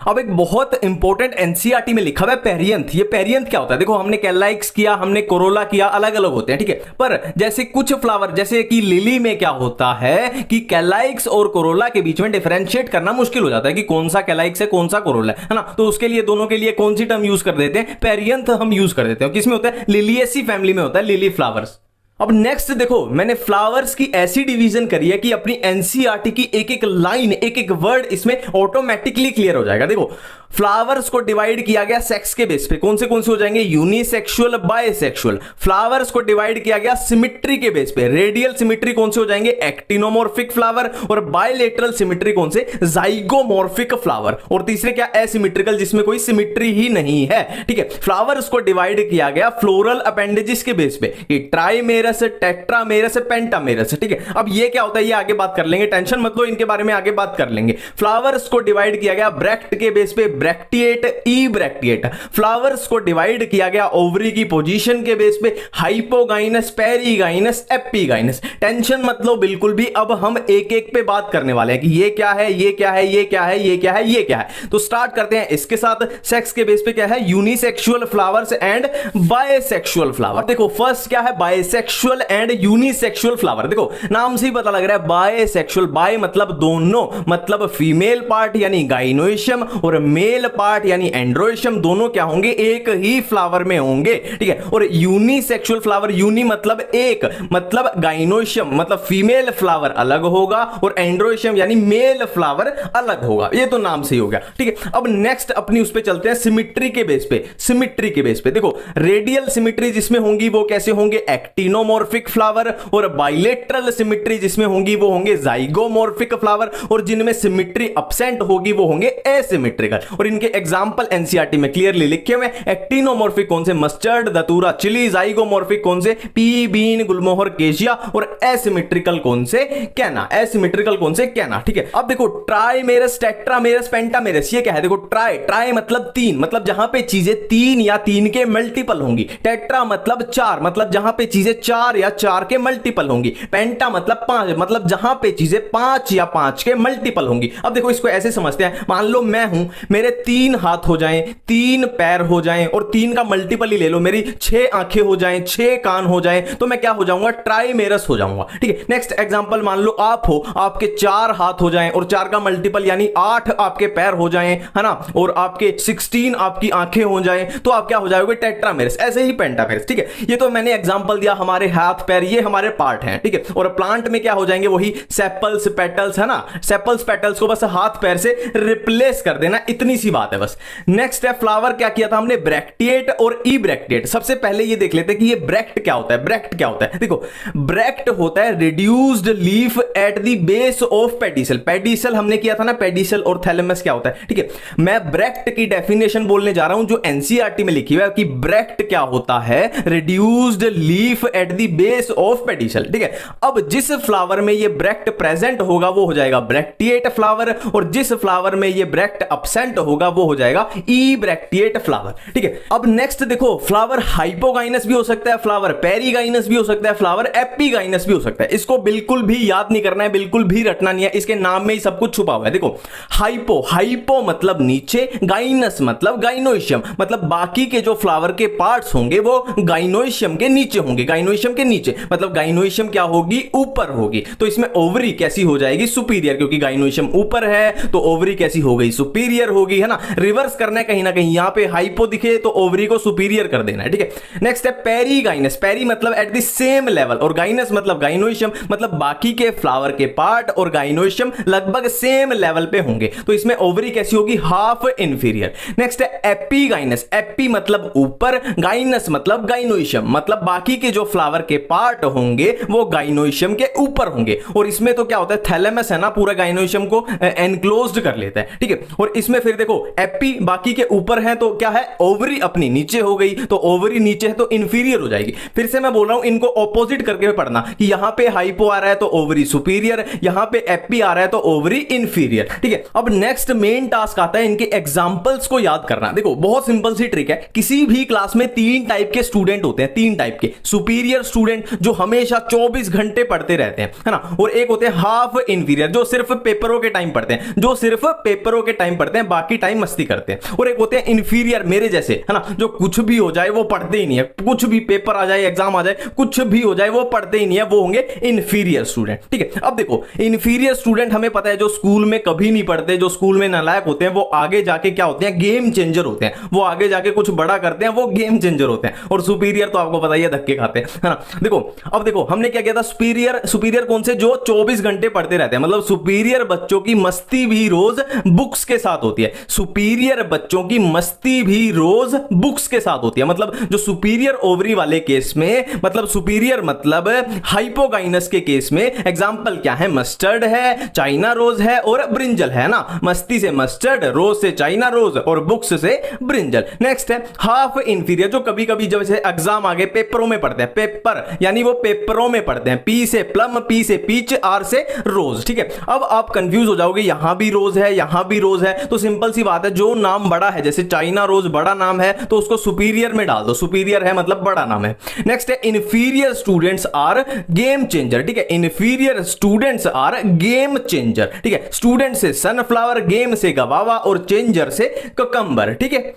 Speaker 1: अब एक बहुत इंपॉर्टेंट एनसीईआरटी में लिखा हुआ है पेरियंथ। ये पेरियंथ क्या होता है, देखो हमने कैलाइक्स किया, हमने कोरोला किया, अलग अलग होते हैं, ठीक है। पर जैसे कुछ फ्लावर, जैसे कि लिली में क्या होता है कि कैलाइक्स और कोरोला के बीच में डिफरेंशिएट करना मुश्किल हो जाता है कि कौन सा कैलाइक्स है कौन सा कोरोला है ना। तो उसके लिए दोनों के लिए कौन सी टर्म यूज कर देते हैं, पेरियंथ हम यूज कर देते हैं। किसमें होता है, लिलिएसी फैमिली में होता है, लिली फ्लावर्स। अब नेक्स्ट देखो, मैंने फ्लावर्स की ऐसी डिवीजन करी है कि अपनी एनसीईआरटी की एक एक लाइन, एक एक वर्ड इसमें ऑटोमेटिकली क्लियर हो जाएगा। देखो फ्लावर्स को डिवाइड किया गया सेक्स के बेस पे, कौन से हो जाएंगे, यूनिसेक्सुअल, बायसेक्सुअल। फ्लावर्स को डिवाइड किया गया सिमिट्री के बेस पे, रेडियल सिमिट्री कौन से हो जाएंगे, एक्टिनोमॉर्फिक फ्लावर, और बायलेटरल सिमिट्री कौन से, जाइगोमॉर्फिक फ्लावर। और तीसरे क्या, एसिमिट्रिकल, जिसमें कोई सिमिट्री ही नहीं है, ठीक है। फ्लावर्स को डिवाइड किया गया फ्लोरल अपेंडेजेस के बेस पे, कि ट्राइमेरस, टेट्रामेरस, पेंटामेरस, ठीक है। अब ये क्या होता है ये आगे बात कर लेंगे, टेंशन मत लो, इनके बारे में आगे बात कर लेंगे। फ्लावर्स को डिवाइड किया गया ब्रैक्ट के बेस पे, ब्रैक्टिएट, ई ब्रैक्टिएट। फ्लावर्स को डिवाइड किया गया ओवरी की पोजीशन के बेस पे, हाइपोगाइनस, पेरीगाइनस, एपीगाइनस। टेंशन मत लो बिल्कुल भी, अब हम एक एक पे बात करने वाले हैं कि ये क्या है, ये क्या है, ये क्या है, ये क्या है, ये क्या है। तो स्टार्ट करते हैं इसके साथ। सेक्स के बेस पे क्या है, unisexual flowers and bisexual flower. देखो फर्स्ट क्या है, bisexual bisexual and unisexual flower. देखो नाम से ही पता लग रहा है बायसेक्सुअल, बाय मतलब दोनों, मतलब फीमेल पार्ट यानी गाइनोइशियम और मेल पार्ट यानी एंड्रोइशियम, दोनों क्या होंगे, एक ही फ्लावर में होंगे, ठीक है। और यूनिसेक्सुअल फ्लावर, यूनि मतलब एक, मतलब गाइनोइशियम मतलब फीमेल फ्लावर अलग होगा और एंड्रोइशियम यानी मेल फ्लावर अलग होगा। ये तो नाम से ही हो गया, ठीक है। अब नेक्स्ट अपनी उस पे चलते हैं सिमिट्री के बेस पे। सिमिट्री के बेस पे देखो रेडियल सिमिट्री जिसमें होंगी वो कैसे होंगे, एक्टिनोमॉर्फिक फ्लावर, और बाइलेटरल सिमिट्री जिसमें होंगी वो होंगे जाइगोमॉर्फिक फ्लावर, और जिनमें सिमिट्री एब्सेंट होगी वो होंगे एसिमेट्रिकल। और इनके एग्जांपल एनसीईआरटी में क्लियरली लिखे हुए, एक्टिनोमॉर्फिक कौन से, मस्टर्ड, दतूरा, चिली, जाइगोमॉर्फिक कौन से, पी, बीन, गुलमोहर, केशिया, और एसिमेट्रिकल कौन से, कैना, एसिमेट्रिकल कौन से, कैना, ठीक है। अब देखो ट्राइमेरस, टेट्रामेरस, पेंटामेरस, ये क्या है, देखो ट्राई मतलब तीन, मतलब जहां पे चीजें तीन या तीन के मल्टीपल होंगी। टेट्रा मतलब चार, मतलब जहां पे चीजें चार या चार के मल्टीपल होंगी। पेंटा मतलब पांच, मतलब जहां पे चीजें पांच या पांच के मल्टीपल होंगी। अब देखो इसको ऐसे समझते हैं, मान लो मैं हूं, मेरे तीन हाथ हो जाएं, तीन पैर हो जाएं और तीन का मल्टीपल ही ले लो, मेरी 6 आंखें हो जाएं, 6 कान हो जाएं, तो मैं क्या हो जाऊंगा, ट्राइमेरस हो जाऊंगा, ठीक है। नेक्स्ट एग्जांपल मान लो आप हो, आपके 4 हाथ हो जाएं और 4 का मल्टीपल यानी 8 आपके पैर हो जाएं, है ना, और आपके 16 आपकी आंखें हो जाएं, तो आप क्या हो जाओगे, टेट्रामेरस। ऐसे ही पेंटामेरस, ठीक है। ये तो मैंने एग्जांपल दिया, हमारे हाथ पैर ये हमारे पार्ट हैं, ठीक है। और प्लांट में क्या हो जाएंगे, वही सेपल्स पेटल्स, है ना, सेपल्स पेटल्स को बस हाथ पैर से रिप्लेस कर देना, इतनी सी बात है बस। नेक्स्ट है फ्लावर, क्या किया था हमने, ब्रैक्टिएट और इब्रैक्टिएट। सबसे पहले ये देख लेते हैं कि ये ब्रैक्ट क्या होता है। ब्रैक्ट क्या होता है, देखो ब्रैक्ट होता है reduced leaf at the base of pedicel. Pedicel हमने किया था ना, पेडिसल और थैलेमस क्या होता है, ठीक है। मैं ब्रैक्ट की डेफिनेशन बोलने जा रहा हूं जो एनसीईआरटी में लिखी हुई है कि ब्रैक्ट क्या होता है, reduced leaf at the base of pedicel, ठीक है। अब जिस फ्लावर में ये ब्रैक्ट प्रेजेंट होगा वो हो जाएगा ब्रैक्टिएट फ्लावर, और जिस फ्लावर में ये ब्रैक्ट एब्सेंट होगा वो हो जाएगा इब्रैक्टिएट फ्लावर, ठीक है। अब नेक्स्ट देखो फ्लावर हाइपोगाइनस भी हो सकता है, फ्लावर पेरीगाइनस भी हो सकता है, फ्लावर एपीगाइनस भी हो सकता है। इसको बिल्कुल भी याद नहीं करना है, बिल्कुल भी रटना नहीं है, इसके नाम में ही सब कुछ छुपा हुआ है। देखो हाइपो, हाइपो मतलब नीचे, गाइनस मतलब गाइनोइशियम, मतलब बाकी के जो फ्लावर के पार्ट्स होंगे वो गाइनोइशियम के नीचे होंगे, गाइनोइशियम के नीचे, मतलब गाइनोइशियम क्या होगी, ऊपर होगी। तो इसमें ओवरी कैसी हो जाएगी, सुपीरियर, क्योंकि गाइनोइशियम ऊपर है तो ओवरी कैसी हो गई, सुपीरियर होगी, है ना। रिवर्स करना है कहीं ना कहीं, यहां पे हाइपो दिखे तो ओवरी को सुपीरियर कर देना है, ठीक है। नेक्स्ट है पेरीगाइनस, पेरी मतलब एट द सेम लेवल, और गाइनस मतलब गाइनोइशियम, मतलब बाकी के फ्लावर के पार्ट और गाइनोइशियम लगभग सेम लेवल पे होंगे, तो इसमें ओवरी कैसी होगी, हाफ इंफीरियर। नेक्स्ट है एपीगाइनस, एपी मतलब ऊपर, गाइनस मतलब गाइनोइशियम, मतलब बाकी के जो फ्लावर के पार्ट होंगे वो गाइनोइशियम के ऊपर होंगे, और इसमें तो क्या होता है, थैलेमस है ना, पूरा गाइनोइशियम को एनक्लोज्ड कर लेता है, ठीक है। और इसमें फिर देखो एपी बाकी के ऊपर है तो क्या है, ओवरी अपनी नीचे हो गई, तो ओवरी नीचे है तो इंफीरियर हो जाएगी। फिर से मैं बोल रहा हूं इनको ऑपोजिट करके पढ़ना कि यहां पे हाइपो आ रहा है तो ओवरी सुपीरियर, यहां पे एपी आ रहा है तो ओवरी इंफीरियर, ठीक है। अब नेक्स्ट मेन टास्क आता है इनके एग्जांपल्स को याद करना। देखो बहुत सिंपल सी ट्रिक है, किसी भी क्लास में 3 टाइप के स्टूडेंट होते हैं, 3 टाइप के, सुपीरियर स्टूडेंट जो हमेशा 24 घंटे पढ़ते रहते हैं, है ना, और एक होते हैं हाफ इंफीरियर जो सिर्फ पेपरों के टाइम पढ़ते हैं, जो सिर्फ पेपरों के टाइम पढ़ते हैं, बाकी टाइम मस्ती करते हैं, और एक होते हैं इंफीरियर मेरे जैसे, है ना, जो कुछ भी हो जाए वो पढ़ते ही नहीं है, कुछ भी पेपर आ जाए, एग्जाम आ जाए, कुछ भी हो जाए वो पढ़ते ही नहीं है, वो होंगे इंफीरियर स्टूडेंट, ठीक है। अब देखो इंफीरियर स्टूडेंट हमें पता है जो स्कूल में कभी नहीं पढ़ते, जो स्कूल में नालायक होते हैं, वो आगे जाके क्या होते हैं, गेम चेंजर होते हैं, वो आगे जाके कुछ बड़ा करते हैं, वो गेम चेंजर होते हैं। और सुपीरियर तो आपको पता ही है धक्के खाते हैं, है ना। देखो अब देखो हमने क्या किया था, सुपीरियर, सुपीरियर कौन से, जो 24 घंटे पढ़ते रहते हैं, मतलब सुपीरियर बच्चों की मस्ती भी रोज बुक्स के साथ होती है, सुपीरियर बच्चों की मस्ती भी रोज बुक्स के साथ होती है। मतलब जो सुपीरियर ओवरी वाले केस में, मतलब सुपीरियर मतलब हाइपोगाइनस के केस में एग्जांपल क्या है, मस्टर्ड है, चाइना रोज है और ब्रिंजल है ना, मस्ती से मस्टर्ड, रोज से चाइना रोज और बुक्स से ब्रिंजल। नेक्स्ट है हाफ इंफीरियर, जो कभी कभी जब से एग्जाम आगे पेपरों में पढ़ते हैं, पेपर यानी वो पेपरों में पढ़ते हैं, पी से प्लम, पी से पीच, आर से रोज, ठीक है। अब आप कंफ्यूज हो जाओगे, यहां भी रोज है, यहां भी रोज है, तो सिंपल सी बात है, जो नाम बड़ा है, जैसे चाइना रोज बड़ा नाम है तो उसको सुपीरियर में डाल दो, सुपीरियर है मतलब बड़ा नाम है। नेक्स्ट है inferior students are game changer, ठीक है, inferior students are game changer, ठीक है। स्टूडेंट से सनफ्लावर, गेम से गवावा और चेंजर से ककंबर, ठीक है।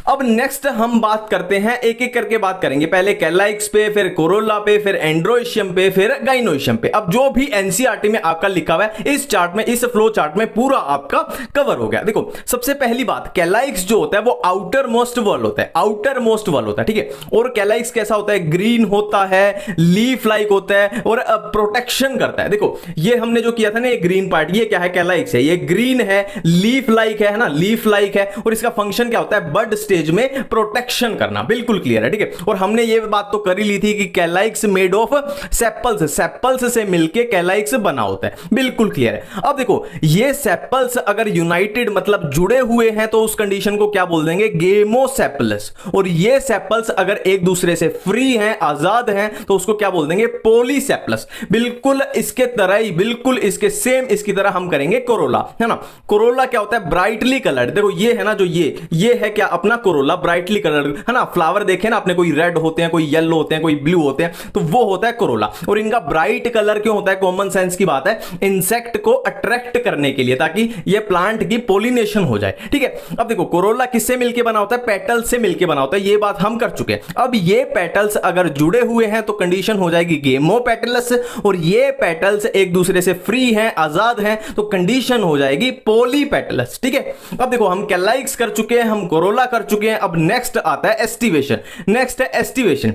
Speaker 1: अब नेक्स्ट हम बात करते हैं, एक एक करके बात करेंगे, पहले कैलाइक्स पे, फिर कोरोला पे, फिर एंड्रोइशियम पे, फिर गाइनोइशियम पे। अब जो भी एनसीईआरटी में आपका लिखा हुआ है इस चार्ट में, इस फ्लो चार्ट में पूरा आपका कवर हो गया। देखो सबसे पहली बात, कैलाइक्स जो होता है वो आउटर मोस्ट वॉल होता है, आउटर मोस्ट वॉल होता है, ठीक है। और कैलाइक्स कैसा होता है, ग्रीन होता है, लीफ लाइक होता है और प्रोटेक्शन करता है। देखो ये हमने जो किया था ना, ये ग्रीन पार्ट, ये क्या है, कैलाइक्स है, ये ग्रीन है, लीफ लाइक है ना, लीफ लाइक है। और इसका फंक्शन क्या होता है, बड स्टेज में प्रोटेक्शन करना, बिल्कुल क्लियर है, ठीक है। और हमने ये बात तो कर ही ली थी कि कैलाइक्स मेड ऑफ सेपल्स, सेपल्स से मिलके कैलाइक्स बना होता है, बिल्कुल क्लियर है। अब देखो ये सेपल्स अगर यूनाइटेड मतलब जुड़े हुए हैं तो उस कंडीशन को क्या बोल देंगे, गेमोसेपलस। और ये सेपल्स अगर एक दूसरे से फ्री हैं, आजाद हैं, तो उसको क्या बोल देंगे, पॉलीसेपलस। बिल्कुल इसके तरह ही, बिल्कुल इसके सेम इसकी तरह हम करेंगे कोरोला, है ना। कोरोला क्या होता है, ब्राइटली कलर्ड। देखो ये है ना, जो ये है क्या, अपना कोरोला ब्राइटली कलर्ड, है ना। फ्लावर देखे ना आपने, कोई रेड होते हैं, कोई येलो होते हैं, कोई ब्लू होते हैं, तो वो होता है कोरोला। और इनका ब्राइट कलर क्यों होता है, कॉमन सेंस की बात है, इंसेक्ट को अट्रैक्ट करने के लिए, ताकि ये प्लांट की पोलिनेशन हो जाए, ठीक है। अब देखो कोरोला किससे मिलके बना होता है, पेटल से मिलके बना होता है, ये बात हम कर चुके हैं। अब ये पेटल्स अगर जुड़े हुए हैं तो कंडीशन हो जाएगी गेमोपेटलस, और ये पेटल्स एक दूसरे से फ्री हैं, आजाद हैं, तो कंडीशन हो जाएगी पॉलीपेटलस, ठीक है। अब देखो हम कैलाइक्स कर चुके हैं, हम कोरोला कर चुके हैं। अब नेक्स्ट आता है एस्टिवेशन। नेक्स्ट है एस्टिवेशन।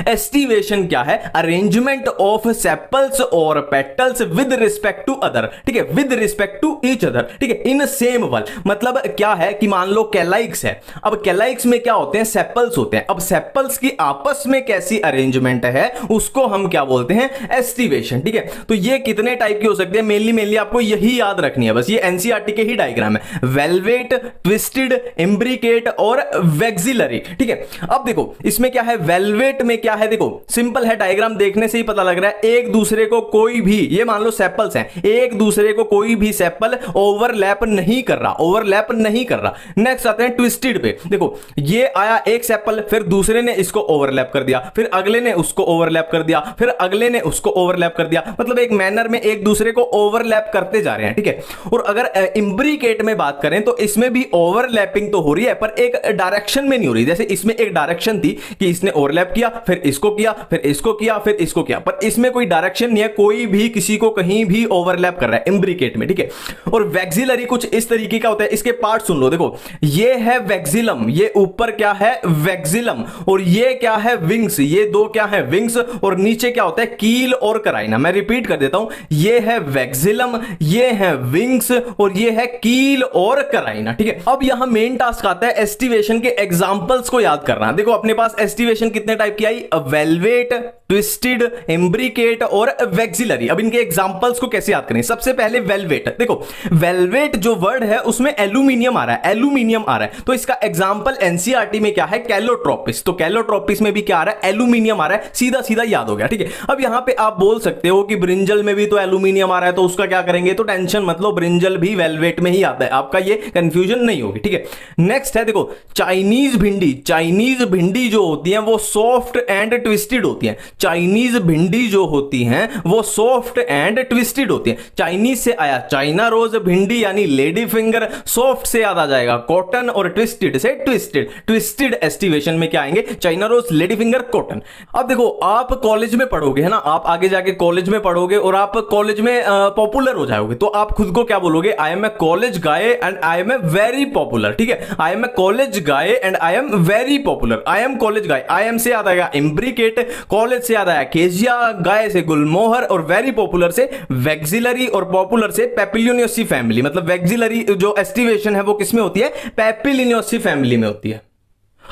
Speaker 1: एस्टिवेशन क्या है, अरेंजमेंट ऑफ सेपल्स और petals with respect to other, ठीक है, with respect to each other, ठीक है, इन सेम वॉल। मतलब क्या है कि मान लो कैलाइक्स है, अब कैलाइक्स में क्या होते हैं, सेपल्स होते हैं। अब सेपल्स की आपस में कैसी अरेंजमेंट है उसको हम क्या बोलते हैं, एस्टिवेशन, ठीक है। तो ये कितने टाइप के हो सकते हैं, मेनली आपको यही याद रखनी है बस, ये एनसीईआरटी के ही डायग्राम है, वेलवेट, ट्विस्टेड, इम्ब्रिकेट और वेक्सिलरी, ठीक है। अब देखो इसमें क्या है, वेलवेट में क्या है, देखो सिंपल है, डायग्राम देखने से ही पता लग रहा है, एक दूसरे को कोई भी, ये मान लो सेपल्स हैं, एक दूसरे को कोई भी सेपल ओवरलैप नहीं कर रहा, ओवरलैप नहीं कर रहा। नेक्स्ट आते हैं ट्विस्टेड पे। देखो ये आया एक सेपल, फिर दूसरे ने इसको ओवरलैप कर दिया, फिर अगले ने उसको ओवरलैप कर दिया, फिर अगले ने उसको ओवरलैप कर दिया, मतलब एक मैनर में एक दूसरे को ओवरलैप करते जा रहे हैं, ठीक है। और अगर इम्ब्रिकेट में बात करें तो इसमें भी ओवरलैपिंग तो हो रही है, पर एक डायरेक्शन में नहीं हो रही। जैसे इसमें एक डायरेक्शन थी कि इसने ओवरलैप किया, फिर इसको किया, फिर इसको किया, फिर इसको किया, पर इसमें कोई डायरेक्शन नहीं है, कोई भी किसी को कहीं भी ओवरलैप कर रहा है इम्ब्रिकेट में, ठीक है। और वेक्सिलरी कुछ इस तरीके का होता है, इसके पार्ट सुन लो। देखो ये है वेक्सिलम, ये ऊपर क्या है, वेक्सिलम, और ये क्या है, विंग्स, ये दो क्या है, विंग्स, और नीचे क्या होता है, कील और कराइना। मैं रिपीट कर देता हूं, ये है वेक्सिलम, ये है विंग्स, और ये है कील और कराइना, ठीक है। अब यहां मेन टास्क आता है एस्टिवेशन के एग्जांपल्स को याद करना। देखो अपने पास एस्टिवेशन कितने टाइप की आई, वेलवेट, ट्विस्टेड, इम्ब्रिकेट और वेक्सिलरी। अब इनके एग्जांपल्स को कैसे याद करें, सबसे पहले वेलवेट। देखो वेलवेट जो वर्ड है उसमें एल्यूमिनियम आ रहा है, एल्यूमिनियम आ रहा है, तो इसका एग्जांपल एनसीईआरटी में क्या है, कैलोट्रोपिस। तो कैलोट्रोपिस में भी क्या आ रहा है, एल्यूमिनियम आ रहा है, सीधा सीधा याद हो गया, ठीक है। अब यहां पे आप बोल सकते हो कि ब्रिंजल में भी तो एल्यूमिनियम आ रहा है, तो उसका क्या करेंगे, तो टेंशन मत लो, ब्रिंजल भी वेलवेट में ही आता है, आपका ये कंफ्यूजन नहीं होगी, ठीक है। नेक्स्ट है देखो चाइनीज भिंडी। चाइनीज भिंडी जो होती है वो सॉफ्ट एंड ट्विस्टेड होती है। चाइनीज भिंडी जो होती हैं वो सॉफ्ट एंड ट्विस्टेड होती है। चाइनीज से आया चाइना रोज, भिंडी यानी लेडी फिंगर, सॉफ्ट से याद आ जाएगा कॉटन, और ट्विस्टेड से ट्विस्टेड। ट्विस्टेड एस्टिवेशन में क्या आएंगे, China rose, lady finger, cotton. अब देखो आप कॉलेज में पढ़ोगे, है ना, आप आगे जाके कॉलेज में पढ़ोगे और आप कॉलेज में पॉपुलर हो जाओगे, तो आप खुद को क्या बोलोगे, I am a college guy and I am a very popular, ठीक है। I am a college guy and I am very popular. I am college guy, I am से याद आएगा इम्ब्रिकेट, कॉलेज से याद आया केजिया, गाय से गुलमोहर, और वेरी पॉपुलर से वेक्सिलरी, और पॉपुलर से पेपिलियोनियसी फैमिली। मतलब वेक्सिलरी जो एस्टिवेशन है वो किसमें होती है, पेपिलियोनियसी फैमिली में होती है।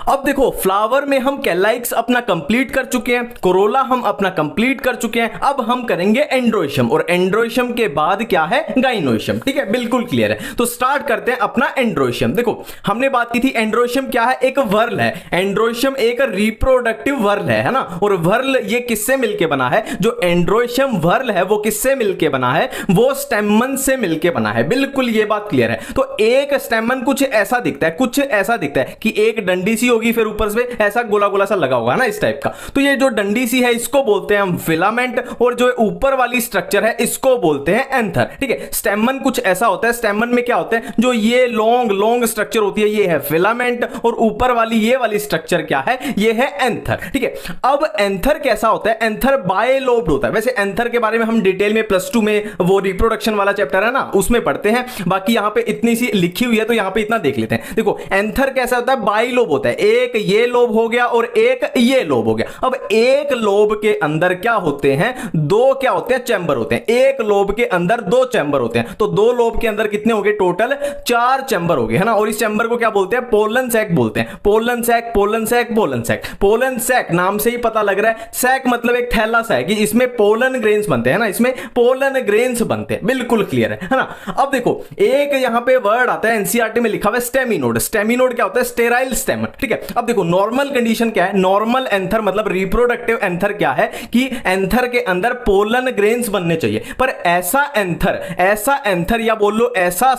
Speaker 1: अब देखो फ्लावर में हम कैलाइक्स अपना कंप्लीट कर चुके हैं, कोरोला हम अपना कंप्लीट कर चुके हैं, अब हम करेंगे एंड्रोइशियम, और एंड्रोइशियम के बाद क्या है, गाइनोइशियम, ठीक है, बिल्कुल क्लियर है। तो स्टार्ट करते हैं अपना एंड्रोइशियम। देखो हमने बात की थी एंड्रोइशियम क्या है, एक वर्ल है। एंड्रोइशियम एक रिप्रोडक्टिव वर्ल है ना, और वर्ल ये किससे मिलके बना है, जो एंड्रोइशियम वर्ल है वो किससे मिलके बना है, वो स्टेमन से मिलके बना है, बिल्कुल ये बात क्लियर है। तो एक स्टेमन कुछ ऐसा दिखता है, कुछ ऐसा दिखता है कि एक डंडी सी सी होगी, फिर ऊपर से ऐसा गोला गोला सा लगा होगा ना इस टाइप का। तो ये जो डंडी सी है इसको बोलते हैं हम फिलामेंट, और जो ऊपर वाली स्ट्रक्चर है इसको बोलते हैं एंथर। ठीक है, स्टेमन कुछ ऐसा होता है, स्टेमन में क्या होता है, जो ये लॉन्ग लॉन्ग स्ट्रक्चर होती है ये है फिलामेंट, और ऊपर वाली ये वाली स्ट्रक्चर क्या है, ये है एंथर। ठीक है, अब एंथर कैसा होता है, एंथर बायलोब्ड होता है। वैसे एंथर के बारे में हम डिटेल में +2 में वो रिप्रोडक्शन वाला चैप्टर है ना उसमें पढ़ते हैं, बाकी यहां पे इतनी सी लिखी हुई है तो यहां पे इतना देख लेते हैं। देखो एंथर कैसा होता है, बायलोब होता है, एक ये लोब हो गया और एक ये लोब हो गया। अब एक लोब के अंदर क्या होते हैं, दो क्या होते हैं, चैम्बर होते हैं। एक लोब के अंदर दो चैम्बर होते हैं, तो दो लोब के अंदर कितने हो गए, टोटल 4 चैम्बर हो गए, है ना। और इस चैम्बर को क्या बोलते हैं, पोलन सैक बोलते हैं। Pollen sac, pollen sac, pollen sac. Pollen sac नाम से ही पता लग रहा है, सैक मतलब एक थैला सा है कि इसमें पोलन ग्रेन्स बनते हैं ना, इसमें पोलन ग्रेन्स बनते हैं, बिल्कुल क्लियर है ना। अब देखो एक यहां पे वर्ड आता है एनसीईआरटी में लिखा हुआ है स्टेमिनोड। स्टेमिनोड क्या होता है, स्टेराइल स्टेमन। ठीक है, अब देखो नॉर्मल कंडीशन क्या है, नॉर्मल एंथर मतलब रिप्रोडक्टिव एंथर क्या है कि एंथर के अंदर पोलन ग्रेन्स बनने चाहिए, पर ऐसा एंथर या बोल लो ऐसा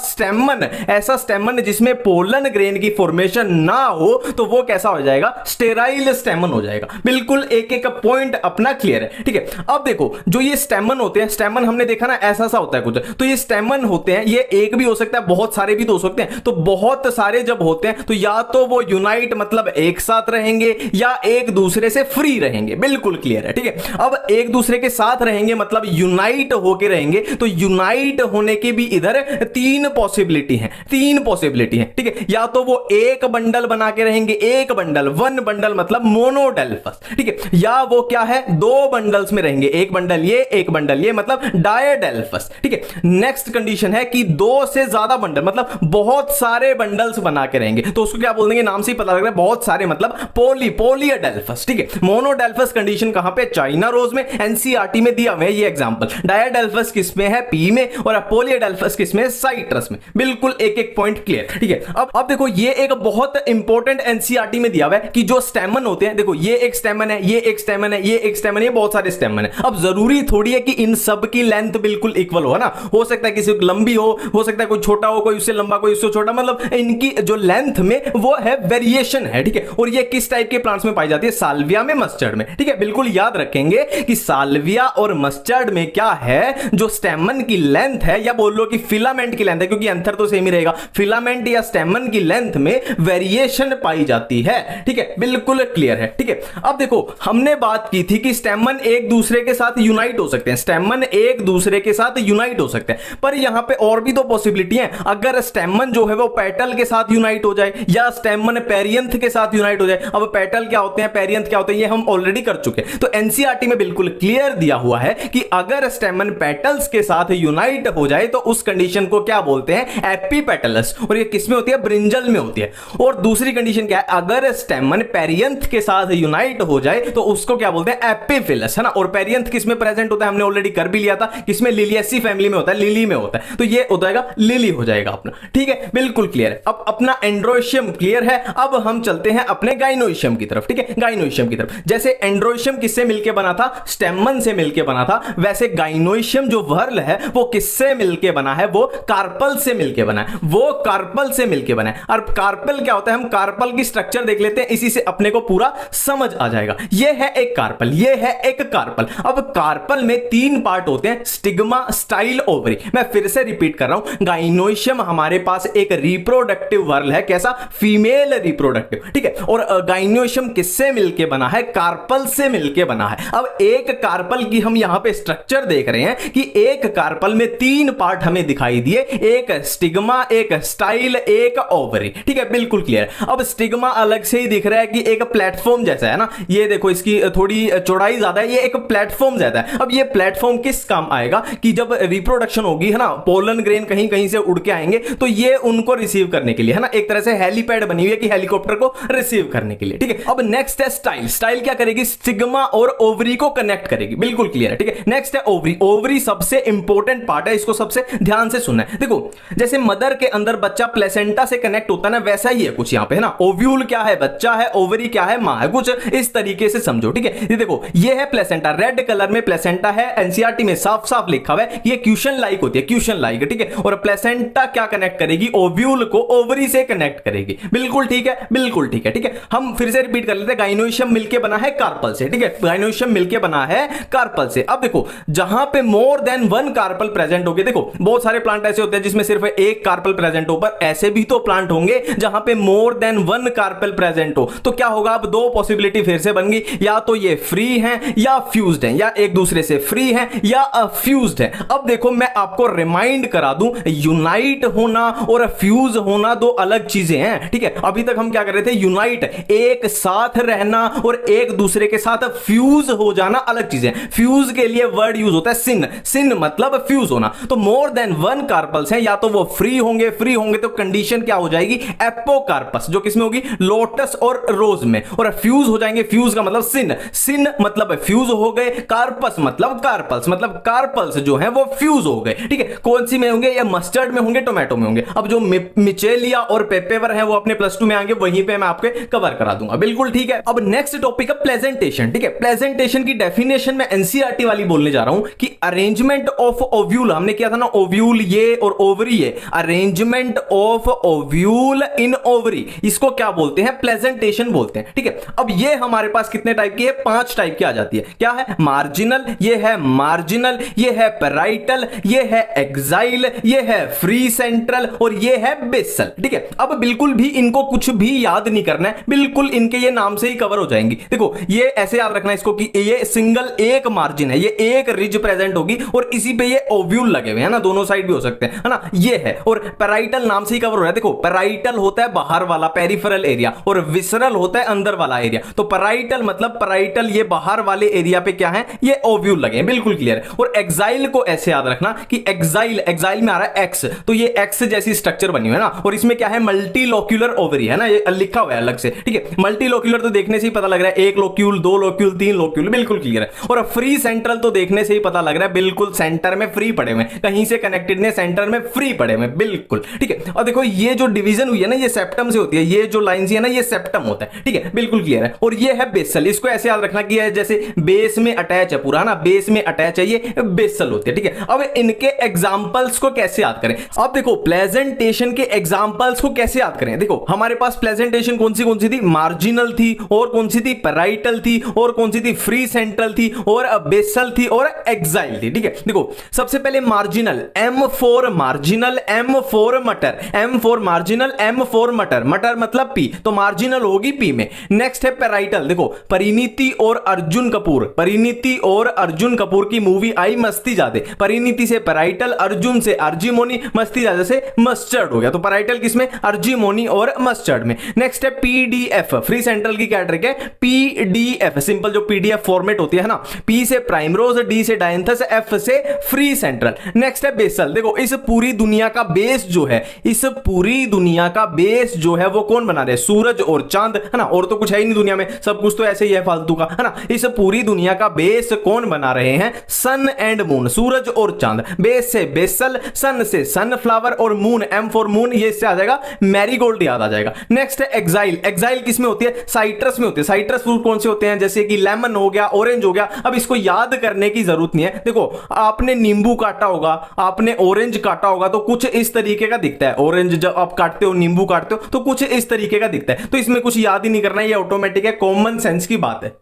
Speaker 1: स्टेमन जिसमें पोलन ग्रेन की फॉर्मेशन ना हो तो वो कैसा हो जाएगा, स्टेराइल स्टेमन हो जाएगा। बिल्कुल एक एक पॉइंट अपना क्लियर है। ठीक है, अब देखो जो ये स्टेमन होते हैं, स्टेमन हमने देखा ना ऐसा सा होता है कुछ, तो ये स्टेमन होते हैं, ये एक भी हो सकता है, बहुत सारे भी तो हो सकते हैं। तो बहुत सारे जब होते हैं तो या तो वो यूनाइट मतलब एक साथ रहेंगे या एक दूसरे से फ्री रहेंगे, बिल्कुल क्लियर है। ठीक है, अब एक दूसरे के साथ रहेंगे मतलब यूनाइट होके रहेंगे, तो यूनाइट होने की भी इधर 3 पॉसिबिलिटी है, 3 पॉसिबिलिटी है। ठीक है, या तो वो एक बंडल बना के रहेंगे, एक बंडल, 1 बंडल मतलब मोनोडेल्फस। ठीक है, या वो क्या है, 2 बंडल्स में रहेंगे, एक बंडल ये एक बंडल ये मतलब डायडेल्फस। ठीक है, नेक्स्ट कंडीशन है कि 2 से ज्यादा बंडल मतलब बहुत सारे बंडल्स बना के रहेंगे, तो उसको क्या बोल देंगे, नाम से ही पता लग रहा है बहुत सारे मतलब पोलियोडेल्फस। ठीक है, मोनोडेल्फस कंडीशन कहां पे, चाइना रोज में, एनसीईआरटी में दिया हुआ है ये एग्जांपल। डायडेल्फस किसमें है, पी में, और पोलियोडेल्फस किसमें है, साइट्रस में। बिल्कुल एक एक पॉइंट क्लियर। ठीक है, अब देखो ये एक बहुत इंपॉर्टेंट एनसीईआरटी में दिया हुआ है कि जो स्टेमन होते हैं, देखो ये एक स्टेमन है, ये एक स्टेमन है, ये एक स्टेमन है, बहुत सारे स्टेमन है। अब जरूरी थोड़ी है कि इन सब की लेंथ बिल्कुल इक्वल हो, है ना। हो सकता है किसी को लंबी हो सकता है कोई छोटा हो, कोई उससे लंबा कोई उससे छोटा, मतलब इनकी जो लेंथ में वो है वेरिएशन है। ठीक है, और ये किस टाइप के प्लांट्स में पाई जाती है, साल्विया में, मस्टर्ड में। ठीक है, बिल्कुल याद रखेंगे कि साल्विया और मस्टर्ड में क्या है, जो स्टेमन की लेंथ है या बोल लो कि फिलामेंट की लेंथ है, क्योंकि एंथर तो सेम ही रहेगा, फिलामेंट या स्टेमन की लेंथ में वेरिएशन पाई जाती है। ठीक है, बिल्कुल क्लियर है। ठीक है, अब देखो हमने बात की थी कि स्टेमन एक दूसरे के साथ यूनाइट हो सकते हैं, स्टेमन एक दूसरे के साथ यूनाइट हो सकते हैं, पर यहां पे और भी तो पॉसिबिलिटी है। अगर स्टेमन जो है वो पेटल के साथ यूनाइट हो जाए या स्टेमन पेरियंथ के साथ यूनाइट हो जाए। अब पेटल क्या होते हैं, पेरियंथ क्या होते हैं, ये हम ऑलरेडी कर चुके हैं। तो एनसीईआरटी में बिल्कुल क्लियर दिया हुआ है कि अगर स्टेमन पेटल्स के साथ यूनाइट हो जाए तो उस कंडीशन को क्या बोलते हैं, एपीपेटलस। और ये किसमें होती है, ब्रिंजल में होती है। और दूसरी कंडीशन क्या है, अगर स्टेमन पेरियंथ के साथ यूनाइट हो जाए तो उसको क्या बोलते हैं, एपिफिलस, है ना। और पेरियंथ किसमें प्रेजेंट होता है, हमने ऑलरेडी कर भी लिया था, किसमें, लिलिएसी फैमिली में होता है, लिली में होता है। तो ये हो जाएगा लिली हो जाएगा अपना। ठीक है, बिल्कुल क्लियर है। अब अपना एंड्रोशियम क्लियर है, अब हम चलते हैं अपने गाइनोशियम की तरफ। ठीक है, गाइनोशियम की तरफ, जैसे एंड्रोशियम किससे मिलके बना था, स्टेमन से मिलके बना था, वैसे गाइनोशियम जो वर्ल है वो किससे मिलके बना है, वो कार्पल से मिलके बना है, वो कार्पल से मिलके बना है। और कार्पल क्या होता है, हम कार्पल की स्ट्रक्चर देख लेते हैं, इसी से अपने को पूरा समझ आ जाएगा। ये है एक कार्पल, ये है एक कार्पल। अब कार्पल में 3 पार्ट होते हैं, स्टिग्मा, स्टाइल, ओवरी। मैं फिर से रिपीट कर रहा हूं, गाइनोशियम हमारे पास एक रिप्रोडक्टिव वर्ल है, कैसा, फीमेल रिप्रोडक्टिव। ठीक है, और गाइनोशियम किससे मिलके बना है, कार्पल से मिलके बना है। अब एक कार्पल की हम यहां पे स्ट्रक्चर देख रहे हैं कि एक कार्पल में 3 पार्ट हमें दिखाई दिए, एक स्टिग्मा, एक स्टाइल, एक ओवरी। ठीक है, बिल्कुल क्लियर। अब स्टिग्मा अलग से ही दिख रहा है कि एक प्लेटफॉर्म जैसा है ना, ये देखो इसकी थोड़ी चौड़ाई ज्यादा है, ये एक प्लेटफॉर्म जैसा है। अब ये प्लेटफॉर्म किस काम आएगा कि जब रिप्रोडक्शन होगी, है ना, पोलन ग्रेन कहीं कहीं से उड़ के आएंगे तो ये उनको रिसीव करने के लिए, है ना, एक तरह से हेलीपैड बनी हुई है कि हेलीकॉप्टर को रिसीव करने के लिए। ठीक है, अब नेक्स्ट है स्टाइल। स्टाइल क्या करेगी, स्टिग्मा और ओवरी को कनेक्ट करेगी, बिल्कुल क्लियर है। ठीक है, नेक्स्ट है ओवरी। ओवरी सबसे इंपॉर्टेंट पार्ट है, इसको सबसे ध्यान से सुनना है। देखो जैसे मदर के अंदर बच्चा प्लेसेंटा से कनेक्ट होता है ना, वैसा ही है कुछ यहां पे, है ना। ओव्यूल क्या है, बच्चा है, ओवरी क्या है, मां है, कुछ इस तरीके से समझो। ठीक है, ये देखो ये है प्लेसेंटा, रेड कलर में प्लेसेंटा है, एनसीईआरटी में साफ साफ लिखा हुआ है, ये क्वेश्चन लाइक होती है, क्वेश्चन लाइक। ठीक है, और प्लेसेंटा क्या कनेक्ट करेगी, ओव्यूल को ओवरी से कनेक्ट करेगी, बिल्कुल ठीक है, बिल्कुल ठीक है। ठीक है, हम फिर से रिपीट कर लेते हैं, गाइनोइशियम मिलके बना है कार्पल से। ठीक है, गाइनोइशियम मिलके बना है कार्पल से। अब देखो जहां पे more than one carpel present होगी, देखो बहुत सारे प्लांट ऐसे होते हैं जिसमें सिर्फ एक कार्पल प्रेजेंट हो, पर ऐसे भी तो प्लांट होंगे जहां पे more than one carpel present हो। तो क्या होगा, अब दो पॉसिबिलिटी फिर से बन गई, या तो ये फ्री हैं या फ्यूज्ड हैं, या एक दूसरे से फ्री हैं या फ्यूज्ड हैं। अब देखो मैं आपको रिमाइंड करा दूं, यूनाइट होना और फ्यूज होना दो अलग चीजें हैं। ठीक है, अभी तक हम क्या कर रहे थे, यूनाइट एक साथ रहना और एक दूसरे के साथ फ्यूज हो जाना अलग चीजें। फ्यूज के लिए वर्ड यूज होता है सिन, सिन मतलब फ्यूज होना। तो मोर देन वन कार्पल्स हैं, या तो वो फ्री होंगे, फ्री होंगे तो कंडीशन क्या हो जाएगी, एपोकार्पस, जो किसमें होगी, लोटस और रोज में। और फ्यूज हो जाएंगे, फ्यूज का मतलब सिन, सिन मतलब फ्यूज हो गए, कार्पस मतलब कार्पल्स, मतलब कार्पल्स जो है वो फ्यूज हो गए। ठीक है, कौन सी में होंगे, या मस्टर्ड में होंगे, टोमेटो में होंगे। अब जो मिचेलिया और पेपेवर है वो अपने +2 में आएंगे, वहीं पे मैं आपके कवर करा दूंगा। बिल्कुल ठीक है। अब नेक्स्ट टॉपिक है प्रेजेंटेशन। ठीक है, प्रेजेंटेशन की डेफिनेशन में एनसीईआरटी वाली बोलने जा रहा हूं कि अरेंजमेंट ऑफ ओव्यूल, हमने किया था ना ओव्यूल ये और ओवरी ये, arrangement of ovule in ovary, इसको क्या बोलते हैं, प्रेजेंटेशन बोलते हैं। ठीक है, अब ये हमारे पास कितने टाइप की है, 5 टाइप की आ जाती है। क्या है, मार्जिनल, ये है मार्जिनल, ये है पैराइटल, ये है एक्साइल, ये है फ्री सेंट्रल और ये है बेसल। ठीक है, अब बिल्कुल भी इनको कुछ भी याद नहीं करना है, बिल्कुल इनके ये नाम से ही कवर हो जाएंगी। देखो ये ऐसे याद रखना है इसको कि ये सिंगल एक मार्जिन है, ये एक रिज प्रेजेंट होगी और इसी पे ये ओव्यूल लगे हुए हैं ना, दोनों साइड भी हो सकते हैं, है ना, ये है। और पैराइटल नाम से ही कवर हो रहा है। देखो पैराइटल होता है बाहर वाला पेरिफेरल एरिया और विसरल होता है अंदर वाला एरिया। तो पैराइटल मतलब पैराइटल ये बाहर वाले एरिया पे क्या है, ये ओव्यूल लगे हैं, बिल्कुल क्लियर है। और एक्साइल को ऐसे याद रखना कि एक्साइल, एक्साइल में आ रहा है एक्स, तो ये एक्स जैसी स्ट्रक्चर बनी हुई है ना, और इसमें क्या है, मल्टीलोक्यूलर ओवरी है ना, ये लिखा हुआ है अलग से। ठीक है, मल्टीलोक्यूलर तो देखने से ही पता लग रहा है, एक लोक्यूल, दो लोक्यूल, तीन लोक्यूल, बिल्कुल क्लियर है। और फ्री सेंट्रल तो देखने से ही पता लग रहा है, बिल्कुल सेंटर में फ्री पड़े हुए, कहीं से कनेक्टेड ने, सेंटर में फ्री पड़े हुए, बिल्कुल ठीक है। और देखो ये जो डिवीजन हुई है ना, ये सेप्टम से होती है, ये जो लाइन है ना, ये सेप्टम होता है। ठीक है, बिल्कुल क्लियर है। और ये है बेसल, इसको ऐसे याद रखना कि जैसे बेस में अटैच है पूरा ना, बेस में अटैच है, ये बेसल होती है। ठीक है, अब इनके एग्जांपल्स को कैसे याद करें, अब देखो प्रेजेंटेशन के एग्जांपल्स को कैसे याद करें। देखो हमारे पास प्रेजेंटेशन कौन सी थी, मार्जिनल थी, और कौन सी थी, पैराइटल थी, और कौन सी थी, फ्री सेंट्रल थी, और बेसल थी, और एक्साइल थी। ठीक है, देखो सबसे पहले marginal, M for marginal, M for मटर, M for marginal, M for मटर, मटर मतलब P, तो मार्जिनल होगी P में। नेक्स्ट है पैराइटल, देखो परिणीति और अर्जुन कपूर, परिणीति और अर्जुन कपूर की मूवी आई मस्ती जादे, परिणीति से पैराइटल, अर्जुन से अर्जिमोनी, मस्ती जादे से मस्टर्ड हो गया। तो पैराइटल किसमें, अर्जिमोनी और मस्टर्ड में। नेक्स्ट है PDF, फ्री सेंट्रल की क्या ट्रिक है, PDF, सिंपल जो PDF फॉर्मेट होती है ना, P से प्राइमरोज, D से डायंथस, F से फ्री सेंट्रल। नेक्स्ट है बेसल, देखो इस पूरी दुनिया का बेस जो है, इस पूरी दुनिया का बेस जो है वो कौन बना रहे, सूरज और चांद, है ना, और तो कुछ है ही नहीं दुनिया में, सब कुछ तो ऐसे ही है फालतू का, है ना। इस पूरी दुनिया का बेस कौन बना रहे हैं, सन एंड मून, सूरज और चांद। बेस से बेसल, सन से सनफ्लावर, और मून, M फॉर मून, ये इससे आ जाएगा मैरीगोल्ड याद आ जाएगा। नेक्स्ट है एक्साइल, एक्साइल किसमें होती है, साइट्रस में होती है। साइट्रस फ्रूट कौन से होते हैं, जैसे कि लेमन हो गया, ऑरेंज हो गया। अब इसको याद करने की जरूरत नहीं है, देखो आपने नींबू काटा होगा, आपने ऑरेंज काटा होगा, तो कुछ इस तरीके का दिखता है। ऑरेंज जब आप काटते हो, नींबू काटते हो, तो कुछ इस तरीके का दिखता है। तो इसमें कुछ याद ही नहीं करना है, ये ऑटोमेटिक है, कॉमन सेंस की बात है।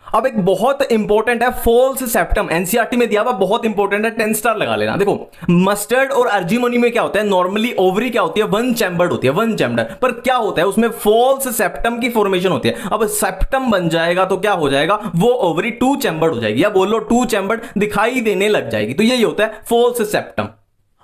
Speaker 1: अब एक बहुत इंपॉर्टेंट है फॉल्स सेप्टम, एनसीईआरटी में दिया हुआ, बहुत इंपॉर्टेंट है, 10 स्टार लगा लेना। देखो मस्टर्ड और अर्जिमोनी में क्या होता है, नॉर्मली ओवरी क्या होती है, वन चैम्बर्ड होती है, वन चैम्बर, पर क्या होता है उसमें फॉल्स सेप्टम की फॉर्मेशन होती है। अब सेप्टम बन जाएगा तो क्या हो जाएगा, वो ओवरी 2 चैम्बर्ड हो जाएगी, या बोल लो 2 चैम्बर्ड दिखाई देने लग जाएगी। तो यही होता है फॉल्स सेप्टम।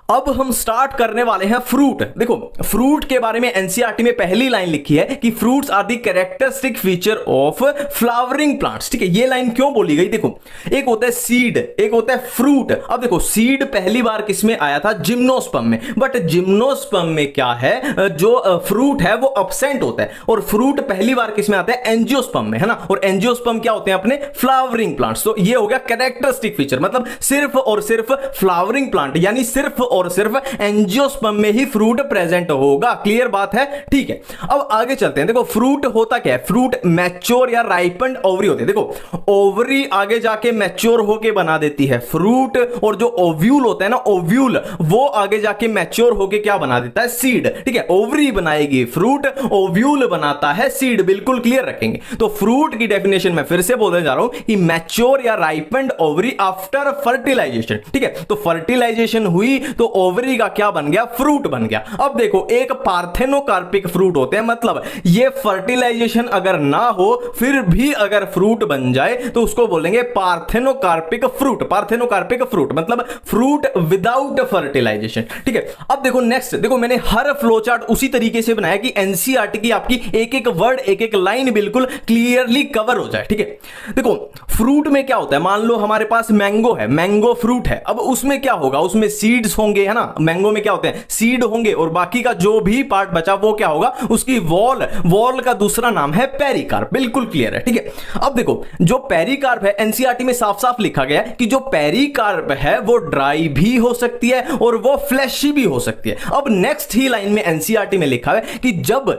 Speaker 1: अब हम स्टार्ट करने वाले हैं फ्रूट। देखो फ्रूट के बारे में एनसीईआरटी में पहली लाइन लिखी है कि fruits are the characteristic feature of flowering plants. ठीक है, ये लाइन क्यों बोली गई, देखो एक होता है सीड, एक होता है फ्रूट। अब देखो सीड पहली बार किसमें आया था, जिम्नोस्पर्म में, बट जिम्नोस्पर्म में क्या है, जो फ्रूट है वो अब्सेंट होता है, और फ्रूट पहली बार किसमें आता है, एंजियोस्पर्म में, है ना। और एंजियोस्पर्म क्या होते हैं, अपने फ्लावरिंग प्लांट्स। तो ये हो गया कैरेक्टरिस्टिक फीचर, मतलब सिर्फ और सिर्फ फ्लावरिंग प्लांट, यानी सिर्फ और सिर्फ एंजियोस्पर्म में ही फ्रूट प्रेजेंट होगा। क्लियर बात है, ठीक है। अब आगे चलते हैं। देखो फ्रूट होता क्या है, फ्रूट मैच्योर या राइपेंड ओवरी होते हैं। देखो ओवरी आगे जाके मैच्योर होके बना देती है फ्रूट, और जो ओव्यूल होता है ना, ओव्यूल वो आगे जाके मैच्योर होके क्या बना देता है, सीड। ठीक है, ओवरी बनाएगी फ्रूट, ओव्यूल बनाता है सीड। बिल्कुल क्लियर रखेंगे। तो फ्रूट की डेफिनेशन मैं फिर से बोलने जा रहा हूं कि मैच्योर या राइपेंड ओवरी आफ्टर फर्टिलाइजेशन। ठीक है, तो फर्टिलाइजेशन हुई तो ओवरी का क्या बन गया, फ्रूट बन गया। अब देखो एक पार्थेनोकार्पिक फ्रूट होते हैं, मतलब ये फर्टिलाइजेशन अगर ना हो फिर भी अगर फ्रूट बन जाए तो उसको बोलेंगे पार्थेनोकार्पिक फ्रूट। पार्थेनोकार्पिक फ्रूट मतलब फ्रूट विदाउट फर्टिलाइजेशन। ठीक है, अब देखो नेक्स्ट, देखो मैंने हर फ्लो चार्ट उसी तरीके से बनाया कि एनसीईआरटी की आपकी एक एक वर्ड, एक एक लाइन बिल्कुल क्लियरली कवर हो जाए। ठीक है, देखो फ्रूट में क्या होता है, मान लो हमारे पास मैंगो है, मैंगो फ्रूट है। अब उसमें क्या होगा, उसमें सीड्स होंगे, है ना। मैंगो में क्या होते हैं, सीड होंगे, और बाकी का जो भी पार्ट बचा वो क्या होगा, उसकी वॉल। वॉल का दूसरा नाम है पेरिकार्प। बिल्कुल क्लियर है, ठीक है। अब देखो जो पेरिकार्प है, एनसीईआरटी में साफ साफ लिखा गया है कि जो पेरिकार्प है वो ड्राई भी हो सकती है और वो फ्लैशी भी हो सकती है। अब नेक्स्ट ही लाइन में एनसीईआरटी में लिखा है कि जब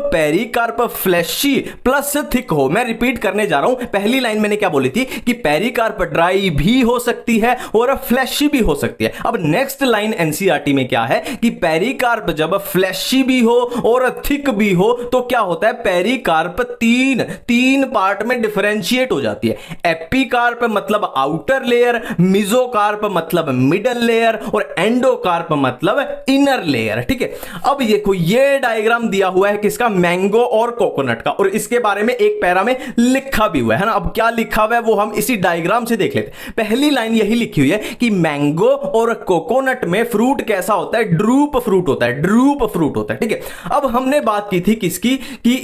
Speaker 1: पेरिकार्प फ्लैशी प्लस थिक हो। मैं रिपीट करने जा रहा हूं, पहली लाइन मैंने क्या बोली थी कि पेरिकार्प ड्राई भी हो सकती है और फ्लैशी भी हो सकती है। अब नेक्स्ट लाइन एनसीईआरटी में क्या है कि पेरिकार्प जब फ्लैशी भी हो और थिक भी हो तो क्या होता है, पेरिकार्प तीन पार्ट में डिफरेंशिएट हो जाती है। एपिकार्प मतलब आउटर लेयर, मेसोकार्प मतलब मिडल लेयर, और एंडोकार्प मतलब इनर लेयर। ठीक है, अब देखो ये डायग्राम दिया हुआ है किसका, मैंगो और कोकोनट का, और इसके बारे में एक पैरा में लिखा भी हुआ है ना। अब क्या लिखा हुआ है वो हम इसी डायग्राम से देख लेते हैं। पहली लाइन यही लिखी हुई है कि मैंगो और कोकोनट में फ्रूट कैसा होता है, ड्रूप फ्रूट होता है, ड्रूप फ्रूट होता है। ठीक है, अब हमने बात की थी किसकी, कि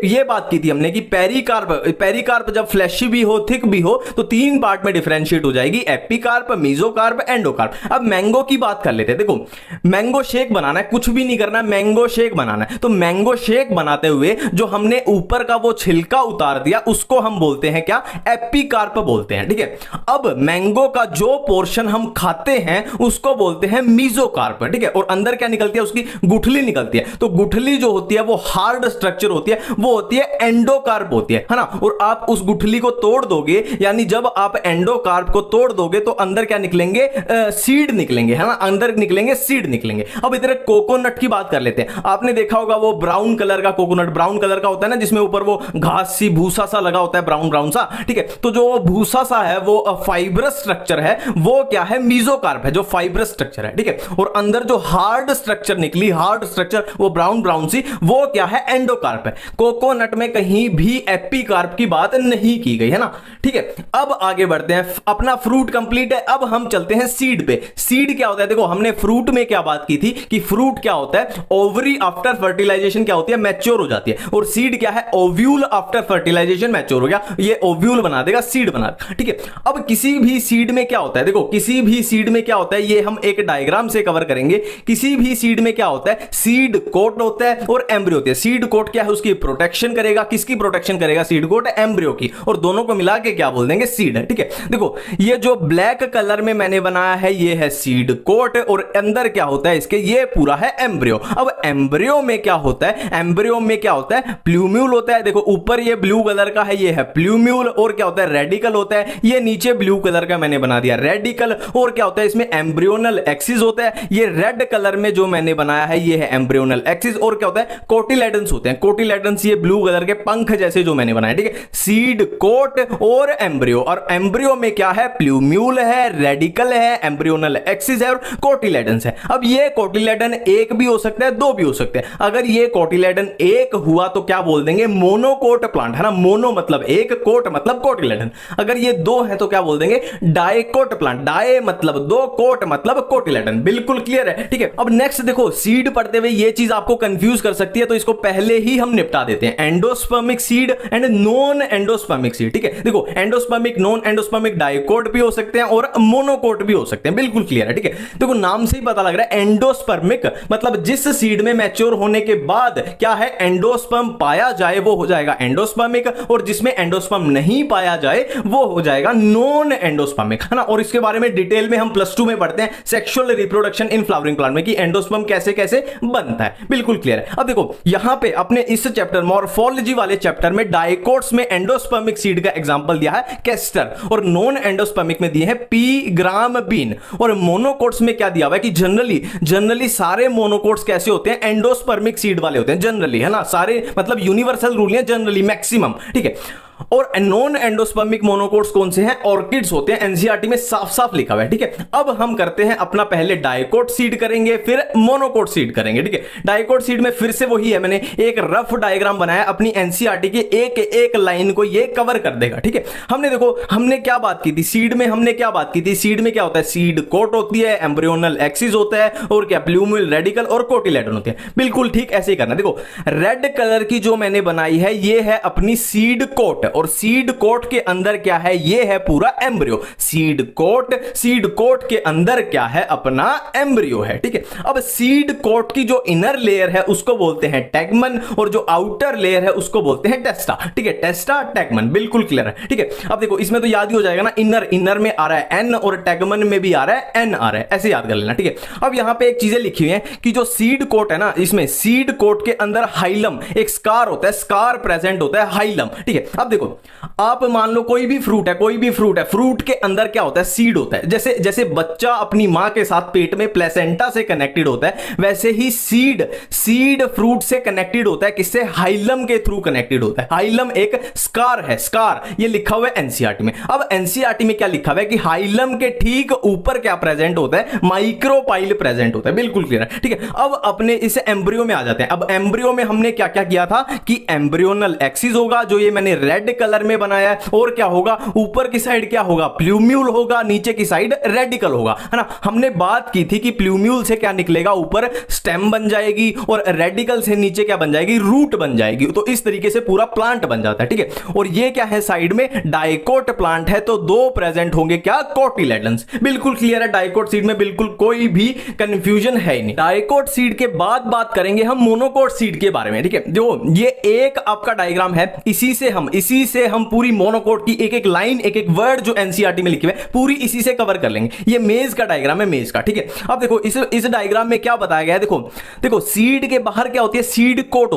Speaker 1: ये बात की थी हमने कि पेरिकार्प जब फ्लैशी भी हो, थिक भी हो तो तीन पार्ट में डिफरेंशिएट हो जाएगी, एपिकार्प, मेसोकार्प, एंडोकार्प। अब मैंगो की बात कर लेते हैं। देखो मैंगो शेक बनाना है, कुछ भी नहीं करना, मैंगो शेक बनाना है। तो मैंगो शेक बनाते हुए जो हमने ऊपर का वो छिलका उतार दिया उसको हम बोलते हैं क्या, एपिकार्प बोलते हैं। ठीक है, अब मैंगो का जो पोर्शन हम खाते हैं उसको बोलते हैं मेसोकार्प। ठीक है, और अंदर क्या निकलती है, उसकी गुठली निकलती है। तो गुठली जो होती है वो हार्ड स्ट्रक्चर होती है, वो होती है एंडोकार्प होती है ना। और आप उस गुठली को तोड़ दोगे, यानी जब आप एंडोकार्प को तोड़ दोगे तो अंदर क्या निकलेंगे, सीड निकलेंगे, है ना, अंदर निकलेंगे सीड निकलेंगे। अब इधर कोकोनट की बात कर लेते हैं। आपने देखा होगा वो ब्राउन कलर का कोकोनट, ब्राउन कलर का होता है ना, जिसमें ऊपर वो घास सी भूसा सा लगा होता है, ब्राउन ब्राउन सा। ठीक है, तो जो भूसा सा है वो फाइब्रस स्ट्रक्चर है, वो क्या है, मेसोकार्प है, जो फाइब्रस स्ट्रक्चर है। ठीक है, और अंदर जो हार्ड स्ट्रक्चर निकली, हार्ड स्ट्रक्चर वो ब्राउन ब्राउन सी, वो क्या है, एंडोकार्प है। कोकोनट में कहीं भी एपिकार्प की बात नहीं की गई, है ना। ठीक है, अब आगे बढ़ते हैं, अपना फ्रूट कंप्लीट है। अब हम चलते हैं सीड पे। सीड क्या होता है, देखो हमने फ्रूट में क्या बात की थी कि फ्रूट क्या होता है, ओवरी आफ्टर फर्टिलाइजेशन क्या होती है, मैच्योर हो जाती है। और सीड क्या है, ओव्यूल आफ्टर फर्टिलाइजेशन मैच्योर हो गया, ये ओव्यूल बना देगा, सीड बना देगा। ठीक है, अब किसी भी सीड में क्या होता है, देखो किसी भी सीड में क्या होता है, ये हम एक डायग्राम से कवर करेंगे। किसी भी सीड में क्या होता है, सीड कोट होता है और एम्ब्रियो होती है। सीड कोट क्या है, उसकी प्रोटेक्शन करेगा, किसकी प्रोटेक्शन करेगा, सीड कोट एम्ब्रियो की, और दोनों को मिला के क्या बोल देंगे, सीड है। ठीक है, देखो ये जो ब्लैक कलर में मैंने बनाया है ये है सीड कोट, और अंदर क्या होता है इसके, ये पूरा है एम्ब्रियो। अब एम्ब्रियो में क्या होता है, एम्ब्रियो में क्या होता है, प्लूम्यूल होता है। देखो ऊपर ये ब्लू कलर का है, ये है प्लूम्यूल, और क्या होता है, रेडिकल होता है। ये नीचे ब्लू कलर का मैंने बना दिया रेडिकल, और क्या होता है इसमें एम्ब्रियोनल एक्सिस होता है। ये रेड कलर में जो मैंने बनाया है ये है एम्ब्रियोनल एक्सिस, और क्या होता है, कोटिलेडन्स होते हैं। कोटिलेडन्स ये ब्लू कलर के पंख जैसे जो मैंने बनाया। ठीक है, सीड कोट और एम्ब्रियो, और एम्ब्रियो में क्या है, प्लूम्यूल है, रेडिकल है, एम्ब्रियोनल एक्सिस है और कोटिलेडन्स है। अब ये कोटिलेडन एक भी हो सकता है, दो भी हो सकते हैं। अगर ये कोटिलेडन एक हुआ तो क्या बोल देंगे, मोनोकोट प्लांट, है ना। मोनो मतलब एक, कोट मतलब कोटिलेडन। अगर ये दो है तो क्या बोल देंगे, डाइकोट प्लांट। डाई मतलब दो, कोट मतलब कोटिलेडन। बिल्कुल क्लियर है, ठीक है। अब नेक्स्ट देखो, सीड पढ़ते हुए ये चीज आपको कंफ्यूज कर सकती है, तो इसको पहले ही हम निपटा देते हैं। Endospermic seed and non endospermic seed. ठीक है, देखो एंडोस्पर्मिक, नॉन एंडोस्पर्मिक, डाइकोट भी हो सकते हैं और मोनोकोट भी हो सकते हैं। बिल्कुल क्लियर है, ठीक है। देखो नाम से ही पता लग रहा है, एंडोस्पर्मिक मतलब जिस सीड में मैच्योर होने के बाद क्या है, एंडोस्पर्म पाया जाए वो हो जाएगा एंडोस्पर्मिक, और जिसमें एंडोस्पर्म नहीं पाया जाए वो हो जाएगा नॉन एंडोस्पर्मिक, है ना। और इसके बारे में डिटेल में हम +2 में पढ़ते हैं, sexual reproduction in flowering plant में, कि एंडोस्पर्म कैसे कैसे बनता है, बिल्कुल क्लियर है। अब देखो यहां पे अपने इस चैप्टर मॉर्फोलॉजी वाले चैप्टर में डाइकोट्स में एंडोस्पर्मिक सीड का एग्जांपल दिया है कैस्टर, और नॉन एंडोस्पर्मिक में दिए हैं पी ग्राम बीन, और मोनोकोट्स में क्या दिया हुआ है कि जनरली सारे मोनोकोट्स कैसे होते हैं, एंडोस्पर्मिक सीड वाले होते हैं जनरली, है ना, सारे मतलब यूनिवर्सल रूल है जनरली मैक्सिमम, ठीक है। और नॉन एंडोस्पर्मिक मोनोकोट्स कौन से हैं, ऑर्किड्स होते हैं, एनसीईआरटी में साफ साफ लिखा हुआ है, ठीक है। अब हम करते हैं अपना, पहले डाइकोट सीड करेंगे फिर मोनोकोट सीड करेंगे, ठीक है। डाइकोट सीड में फिर से वही है, मैंने एक रफ डायग्राम बनाया अपनी एनसीईआरटी के, एक एक लाइन को ये कवर कर देगा, ठीक है। हमने देखो हमने क्या बात की थी सीड में, हमने क्या बात की थी, सीड में क्या होता है, सीड कोट होती है, एम्ब्रियोनल एक्सिस होता है, और क्या प्लूम्यूल रेडिकल और कोटिलेडन होते हैं, बिल्कुल ठीक ऐसे ही करना। देखो रेड कलर की जो मैंने बनाई है ये है अपनी सीड कोट, और सीड कोट के अंदर क्या है, ये है पूरा एम्ब्रियो, सीड कोट के अंदर क्या है, अपना एम्ब्रियो है, ठीक है। अब सीड कोट की जो इनर लेयर है उसको बोलते हैं टैगमन, और जो आउटर लेयर है उसको बोलते हैं टेस्टा, ठीक है, टेस्टा टैगमन, बिल्कुल क्लियर है, ठीक है। अब देखो इसमें तो याद ही हो जाएगा ना, इनर में आ रहा है एन और टैगमन में भी आ रहा है एन आ रहा है, ऐसे याद कर लेना, ठीक है। अब यहां पे एक चीजें लिखी हुई है कि जो सीड कोट है ना, इसमें सीड कोट के अंदर हाइलम एक स्कार होता है, स्कार प्रेजेंट होता है, हाइलम, ठीक है। अब देखो आप मान लो कोई भी फ्रूट है, फ्रूट के अंदर क्या होता है, सीड होता है, जैसे बच्चा अपनी मां के साथ पेट में प्लेसेंटा से कनेक्टेड होता है, वैसे ही सीड फ्रूट से कनेक्टेड होता है, किससे, हाइलम के थ्रू कनेक्टेड होता है। हाइलम एक स्कार है, स्कार ये लिखा हुआ है एनसीईआरटी में। अब एनसीईआरटी में क्या लिखा हुआ है कि हाइलम के ठीक ऊपर क्या प्रेजेंट होता है, माइक्रोपाइल प्रेजेंट होता है, बिल्कुल क्लियर है, ठीक है। अब अपने इस एम्ब्रियो में आ जाते हैं। अब एम्ब्रियो में हमने क्या क्या किया था कि एम्ब्रियोनल एक्सिस होगा, जो ये मैंने रेड कलर में बनाया है, और क्या होगा, ऊपर की साइड क्या होगा, प्लूम्यूल होगा, नीचे की साइड रेडिकल होगा, है ना। हमने बात की थी कि प्लूम्यूल से क्या निकलेगा, ऊपर स्टेम बन जाएगी, और रेडिकल से नीचे क्या बन जाएगी, रूट बन जाएगी, तो इस तरीके से पूरा प्लांट बन जाता है, ठीक है। और ये क्या है, साइड में डाइकोट प्लांट है, तो दो प्रेजेंट होंगे क्या, कोटिलेडन्स, बिल्कुल क्लियर है। डाइकोट सीड में बिल्कुल कोई भी कंफ्यूजन है ही नहीं। डाइकोट सीड के बाद बात करेंगे हम मोनोकोट सीड के बारे में, ठीक है। जो ये एक आपका डायग्राम है, इसी से हम पूरी मोनोकोट की एक एक लाइन, एक एक वर्ड जो एनसीईआरटी में लिखे हुए पूरी इसी से कवर कर लेंगे। ये मेज का डायग्राम है, मेज का, ठीक है। अब देखो इस डायग्राम में क्या बताया गया है, देखो सीड के बाहर क्या होती है, सीड कोट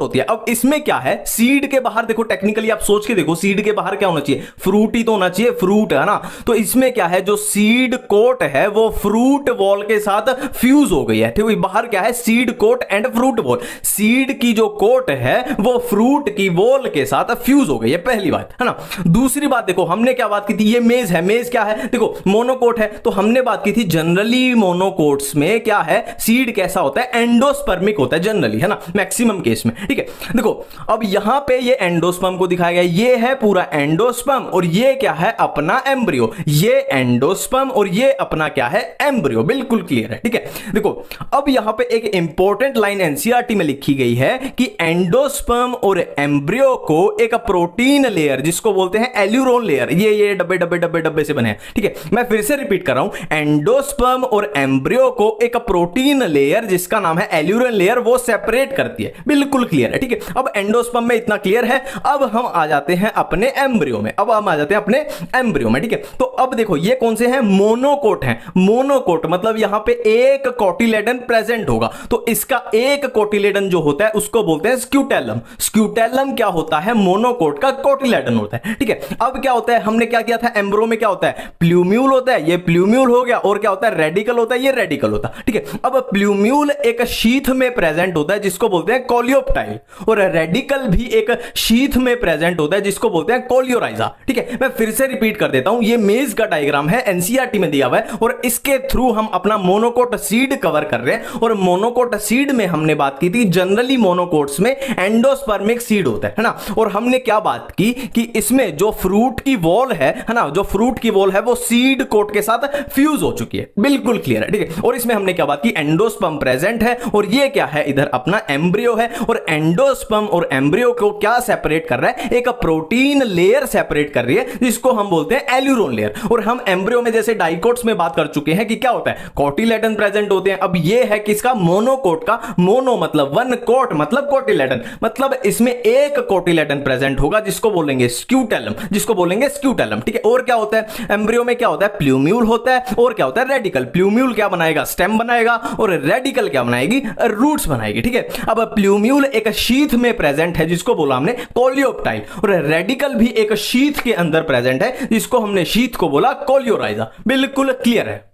Speaker 1: होती है। अब इसमें क्या है, सीड के बाहर देखो, टेक्निकली आप सोच के देखो, सीड के बाहर क्या होना चाहिए, फ्रूट ही तो होना चाहिए, फ्रूट है ना। तो इसमें क्या है, जो सीड कोट है वो फ्रूट वॉल के साथ फ्यूज हो गई है, ठीक है। बाहर क्या है, seed coat and fruit wall, seed की जो कोट है वो फ्रूट की वॉल के साथ फ्यूज हो गई है, पहली बात, है ना। दूसरी बात देखो हमने क्या बात की थी, ये मेज है, मेज क्या है, देखो मोनोकोट है, तो हमने बात की थी जनरली मोनोकोट्स में क्या है, सीड कैसा होता है, एंडोस्पर्मिक होता है जनरली, है ना, मैक्सिमम केस में, ठीक है। देखो अब यहां पे ये एंडोस्पर्म को दिखाया गया, ये है पूरा एंडोस्पर्म, और ये क्या है, अपना एम्ब्रियो, ये एंडोस्पर्म और ये अपना क्या है, एम्ब्रियो, बिल्कुल क्लियर है, ठीक है। देखो अब यहां पे एक इंपॉर्टेंट लाइन एनसीईआरटी में लिखी गई है कि एंडोस्पर्म और एम्ब्रियो को एक प्रोटीन लेयर, जिसको बोलते हैं एल्यूरोन लेयर, ये डब्बे से बने हैं, ठीक है। मैं फिर से रिपीट कर रहा हूं, एंडोस्पर्म और एम्ब्रियो को एक प्रोटीन लेयर जिसका नाम है एल्यूरोन लेयर, वो सेपरेट करती है, बिल्कुल क्लियर है, ठीक है। अब एंडोस्पर्म में इतना क्लियर है। अब हम आ जाते हैं अपने एम्ब्रियो में, ठीक है। तो अब देखो ये कौन से हैं, मोनोकोट हैं। मोनोकोट मतलब यहां पे एक कोटिलेडन प्रेजेंट होगा, तो इसका एक कोटिलेडन जो होता है उसको बोलते हैं स्क्यूटेलम। स्क्यूटेलम क्या होता है, मोनोकोट का कोटिलेडन होता है, ठीक है। अब क्या होता है, हमने क्या किया था, एम्ब्रो में क्या होता है, प्लूम्यूल होता है, ये प्लूम्यूल हो गया, और क्या होता है, रेडिकल होता है, ये रेडिकल होता है, ठीक है। अब प्लूम्यूल एक शीथ में प्रेजेंट होता है जिसको बोलते हैं कोलियोप्टाइल, और रेडिकल भी एक शीथ में प्रेजेंट होता है जिसको बोलते हैं कोलियोराइजा, ठीक है। मैं फिर से रिपीट कर देता हूं, ये मेज का डायग्राम है, एनसीईआरटी में दिया हुआ है, और इसके थ्रू हम अपना मोनोकोट सीड कवर कर रहे हैं। और मोनोकोट सीड में हमने बात की थी, जनरली मोनोकोट्स में एंडोस्पर्मिक सीड होता है ना। और हमने क्या बात की कि इसमें जो फ्रूट की वॉल है ना, जो फ्रूट की वॉल है वो सीड कोट के साथ फ्यूज हो चुकी है, बिल्कुल क्लियर है, ठीक है। और इसमें हमने क्या बात की, एंडोस्पर्म प्रेजेंट है, और ये क्या है, इधर अपना एम्ब्रियो है, और एंडोस्पर्म और एम्ब्रियो को क्या सेपरेट कर रहा है, एक प्रोटीन लेयर सेपरेट कर रही है जिसको हम बोलते हैं एल्यूरोन लेयर। और हम एम्ब्रियो में जैसे डाइकोट्स में बात कर चुके हैं कि क्या होता है, कोटिलेडन प्रेजेंट होते हैं। अब ये है किसका, मोनोकोट का। मोनो मतलब वन, कोट मतलब कोटिलेडन, मतलब इसमें एक कोटिलेडन प्रेजेंट होगा जिसको बोलेंगे स्क्यूटेलम, जिसको बोलेंगे स्क्यूटेलम, ठीक है। और क्या होता है एम्ब्रियो में, क्या होता है प्लूम्यूल होता है, और क्या होता है रेडिकल। प्लूम्यूल क्या बनाएगा, स्टेम बनाएगा, और रेडिकल क्या बनाएगी, रूट्स बनाएगी, ठीक है। अब प्लूम्यूल एक शीथ में प्रेजेंट है जिसको बोला हमने कोलियोप्टाइल, और रेडिकल भी एक शीथ के अंदर प्रेजेंट है जिसको हमने शीथ को बोला कोलियोराइजा। बिल्कुल क्लियर है।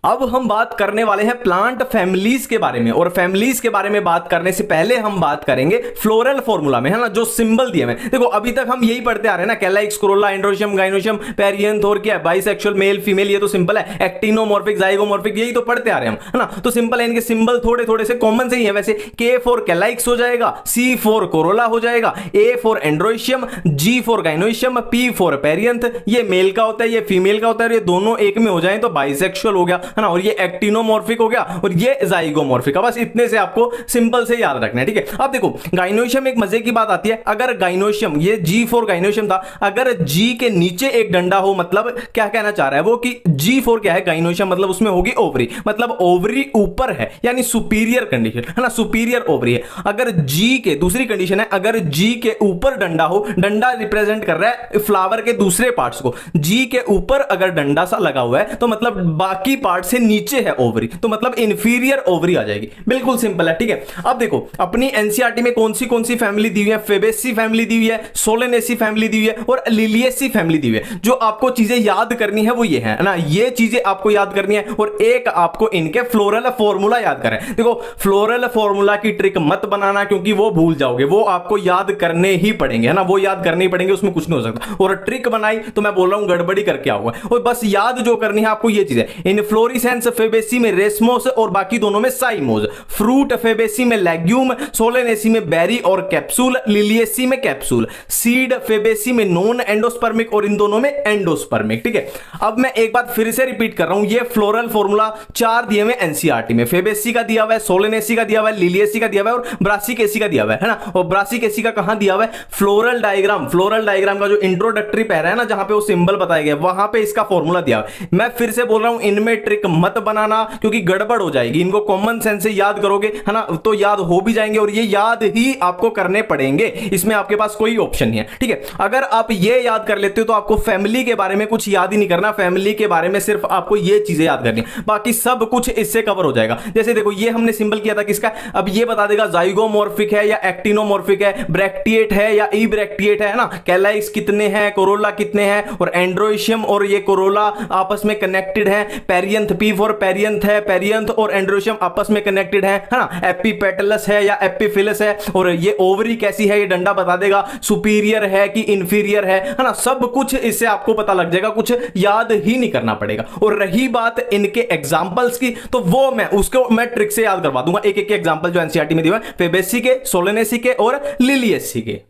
Speaker 1: अब हम बात करने वाले हैं प्लांट फैमिलीज के बारे में, और फैमिलीज के बारे में बात करने से पहले हम बात करेंगे फ्लोरल फॉर्मूला में, है ना, जो सिंबल दिए हैं। देखो अभी तक हम यही पढ़ते आ रहे हैं ना, कैलाइक्स, कोरोला, एंड्रोशियम, गाइनोशियम, पेरियंथ, और क्या है बाइसेक्सुअल, मेल फीमेल, ये तो सिंपल है। एक्टिनोमॉर्फिक, जाइगोमॉर्फिक, यही तो पढ़ते आ रहे हैं हम, है ना। तो सिंपल है, इनके सिंबल थोड़े थोड़े से कॉमन से ही है वैसे। K फॉर कैलाइक्स हो जाएगा, C फॉर कोरोला हो जाएगा, A for androecium, G for gynoecium, P for perianth. ये मेल का होता है, ये फीमेल का होता है, और ये दोनों एक में हो जाए तो बाइसेक्सुअल हो गया, है ना। और ये एक्टिनोमॉर्फिक हो गया, और ये जाइगोमॉर्फिक। बस इतने से आपको सिंपल से याद रखना है, ठीक है। अब देखो गाइनोशियम, एक मजे की बात आती है, अगर गाइनोशियम, ये G फॉर गाइनोशियम था, अगर G के नीचे एक डंडा हो, मतलब क्या कहना चाह रहा है वो कि G फॉर क्या है गाइनोशियम, मतलब उसमें होगी ओवरी, मतलब ओवरी ऊपर है, यानी सुपीरियर कंडीशन, है ना, सुपीरियर ओवरी है। अगर G के, दूसरी कंडीशन है, अगर G के ऊपर डंडा हो, डंडा रिप्रेजेंट कर रहा है फ्लावर के दूसरे पार्ट्स को, G के ऊपर अगर डंडा सा लगा हुआ है तो मतलब बाकी पार्ट से नीचे है ओवरी, तो मतलब इंफीरियर ओवरी आ जाएगी। बिल्कुल सिंपल है, ठीक है। अब देखो अपनी एनसीईआरटी में कौन सी फैमिली दी हुई है, फेबेसी फैमिली दी हुई है, सोलेनेसी फैमिली दी हुई है, और लिलिएसी फैमिली दी हुई है। जो आपको चीजें याद करनी है वो ये है ना, ये चीजें आपको याद करनी है, और एक आपको इनके फ्लोरल फॉर्मूला याद करें। देखो फ्लोरल फॉर्मूला की ट्रिक मत बनाना, क्योंकि वो भूल जाओगे, वो आपको याद करने ही पड़ेंगे, है ना, वो याद करने ही पड़ेंगे, उसमें कुछ नहीं हो सकता। और ट्रिक बनाई तो मैं बोल रहा हूं गड़बड़ी करके आऊंगा, और बस याद जो करनी है आपको ये चीजें, इनफ्लोरेसेंस फेबेसी में रेसमोस, और बाकी दोनों में साइमोस। फ्रूट फेबेसी में लेग्यूम, सोलेनेसी में बेरी और कैप्सूल, लिलिएसी में कैप्सूल। सीड फेबेसी में नॉन एंडोस्पर्मिक, और इन दोनों में एंडोस्पर्मिक, ठीक है। अब मैं एक बात फिर से रिपीट कर रहा हूं, ये फ्लोरल फॉर्मूला 4 दिए हुए एनसीईआरटी में, फेबेसी का दिया हुआ है, सोलेनेसी का दिया हुआ है, लिलिएसी का दिया हुआ है, और ब्रासिकेसी का दिया हुआ है ना। और ब्रासिकेसी का कहां दिया हुआ है, फ्लोरल डायग्राम, फ्लोरल डायग्राम का जो इंट्रोडक्टरी पैरा है ना, जहां पे वो सिंबल बताया गया, वहां पे इसका फॉर्मूला दिया हुआ है। मैं फिर से बोल रहा हूं, इनमें ट्रिक मत बनाना, क्योंकि गड़बड़ हो जाएगी। इनको कॉमन सेंस से याद करोगे, है ना, तो याद हो भी जाएंगे, और ये याद ही आपको करने पड़ेंगे, इसमें आपके पास कोई ऑप्शन नहीं है, ठीक है। अगर आप ये याद कर लेते हो तो आपको फैमिली के बारे में कुछ याद ही नहीं करना, फैमिली के बारे में सिर्फ आपको ये चीजें याद करनी, बाकी सब कुछ इससे कवर हो जाएगा। जैसे देखो ये हमने सिंबल किया था किसका, अब ये बता देगा जाइगोमॉर्फिक है या एक्टिनोमॉर्फिक है, ब्रैक्टिएट है या इब्रैक्टिएट है ना, कैलाइक्स कितने हैं, कोरोला कितने हैं, और एंड्रोशियम और ये कोरोला आपस में कनेक्टेड है, पेरियंथ, P फॉर पेरियंथ है, पेरियंथ और एंड्रोशियम आपस में कनेक्टेड है ना, एपिपेटलस है या एपिफिलस है, और ये ओवरी कैसी है ये डंडा बता देगा, सुपीरियर है कि इंफीरियर है ना, सब कुछ इससे आपको पता लग जाएगा, कुछ याद ही नहीं करना पड़ेगा। और रही बात इनके एग्जांपल्स की, तो वो मैं ट्रिक से याद करवा दूंगा, एक एक एग्जांपल जो एनसीईआरटी में दिया है, फेबेसी के, सोलेनेसी के और लिलिएसी के।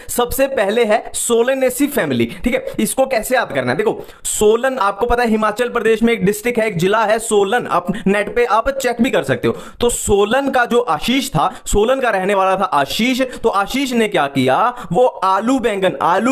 Speaker 1: सबसे पहले है सोलेनेसी फैमिली, ठीक है। इसको कैसे याद करना है, देखो सोलन आपको पता है हिमाचल प्रदेश में एक डिस्ट्रिक्ट है, एक जिला है सोलन, आप नेट पे आप चेक भी कर सकते हो। तो सोलन का जो आशीष था, सोलन का रहने वाला था आशीष, तो आशीष ने क्या किया, वो आलू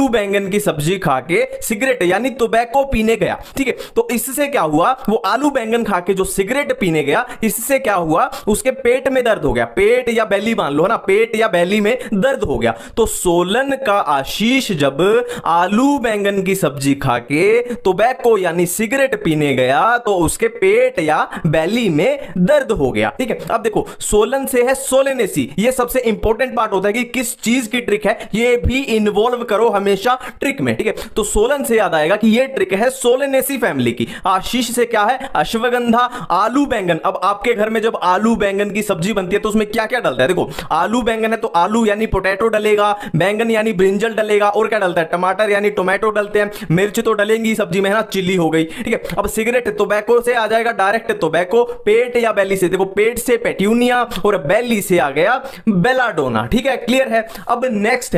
Speaker 1: बैंगन की सब्जी खा के सिगरेट यानी टोबैको पीने गया, ठीक है। तो इससे क्या हुआ, वो आलू बैंगन खा के जो सिगरेट पीने गया, इससे क्या हुआ, उसके पेट में दर्द हो गया, पेट या बेली मान लो ना, पेट या बेली में दर्द हो गया। तो सोलन का आशीष जब आलू बैंगन की सब्जी खा के टोबैको यानी सिगरेट पीने गया, तो उसके पेट या बेली में दर्द हो गया, ठीक है। अब देखो सोलन से है सोलेनेसी, ये सबसे इंपॉर्टेंट पार्ट होता है कि किस चीज की ट्रिक है, ये भी इन्वॉल्व करो हमेशा ट्रिक में, ठीक है। तो सोलन से याद आएगा कि ये ट्रिक है सोलेनेसी फैमिली की। आशीष से क्या है, अश्वगंधा, आलू बैंगन। अब आपके घर में जब आलू बैंगन की सब्जी बनती है तो उसमें क्या क्या डलता है, देखो आलू बैंगन है तो आलू यानी पोटैटो डलेगा, बैंगन यानी ब्रिंजल डलेगा, और क्या डलता है, टमाटर यानी टोमेटो डलते हैं, मिर्च तो डलेंगी सब्जी में, है ना, चिल्ली हो गई, ठीक है। अब सिगरेट टोबैको से आ जाएगा डायरेक्ट टोबैको, पेट या बेली से, देखो पेट से पेट्यूनिया और बेली से आ गया बेलाडोना, ठीक है, क्लियर है। अब नेक्स्ट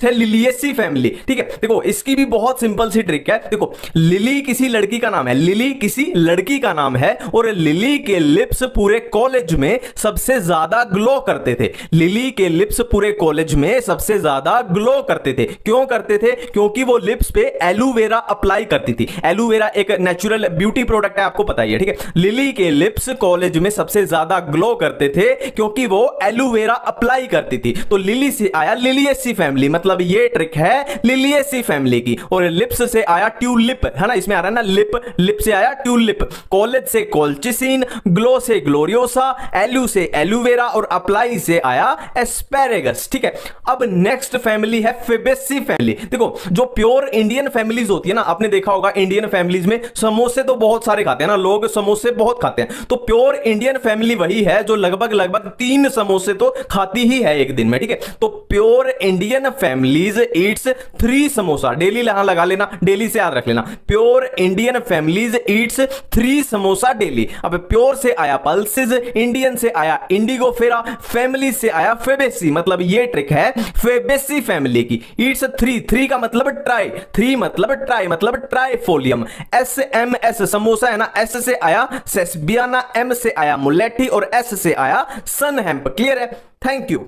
Speaker 1: है लिलिएसी फैमिली, ठीक है। देखो इसकी भी बहुत सिंपल सी ट्रिक है, देखो लिली किसी लड़की का नाम है, लिली किसी लड़की का नाम है, और लिली के लिप्स पूरे कॉलेज में सबसे ज्यादा ग्लो करते थे, लिली के लिप्स पूरे कॉलेज में सबसे ज्यादा ज्यादा ग्लो करते थे। क्यों करते थे? क्योंकि वो लिप्स पे एलोवेरा अप्लाई करती थी। एलोवेरा एक नेचुरल ब्यूटी प्रोडक्ट है, आपको पता ही है, ठीक है। लिली के लिप्स कॉलेज में सबसे ज्यादा ग्लो करते थे क्योंकि वो एलोवेरा अप्लाई करती थी। तो लिली से आया लिलिएसी फैमिली, मतलब ये ट्रिक है लिलिएसी फैमिली की। और लिप्स से आया ट्यूलिप, है ना, इसमें आ रहा है ना लिप, लिप से आया ट्यूलिप। कॉलेज से कॉलचिसिन, ग्लो से ग्लोरियोसा, एलू से एलोवेरा और अप्लाई से आया एस्पेरेगस, ठीक है। अब नेक्स्ट फैमिली है फेबेसी फैमिली। देखो जो प्योर इंडियन फैमिलीज होती है ना, आपने देखा होगा इंडियन फैमिलीज में समोसे तो बहुत सारे खाते हैं ना, लोग समोसे बहुत खाते हैं। तो प्योर इंडियन फैमिली वही है जो लगभग 3 समोसे तो खाती ही है एक दिन में, ठीक है। तो pure Indian families Yeats 3 samosa daily, यहां लगा लेना, डेली से याद रख लेना। Pure Indian families Yeats 3 samosa daily. अब प्योर से आया पल्सेस, इंडियन से आया इंडिगोफेरा, फैमिली से आया फेबेसी, मतलब ये ट्रिक है फेबेसी फैमिली की। ईट्स 3 का मतलब ट्राई, 3 मतलब ट्राई, मतलब ट्राइफोलियम। SMS समोसा है ना, S से आया सेस्बियाना, M से आया मुलेठी और S से आया सनहेम्प। क्लियर है? Thank you.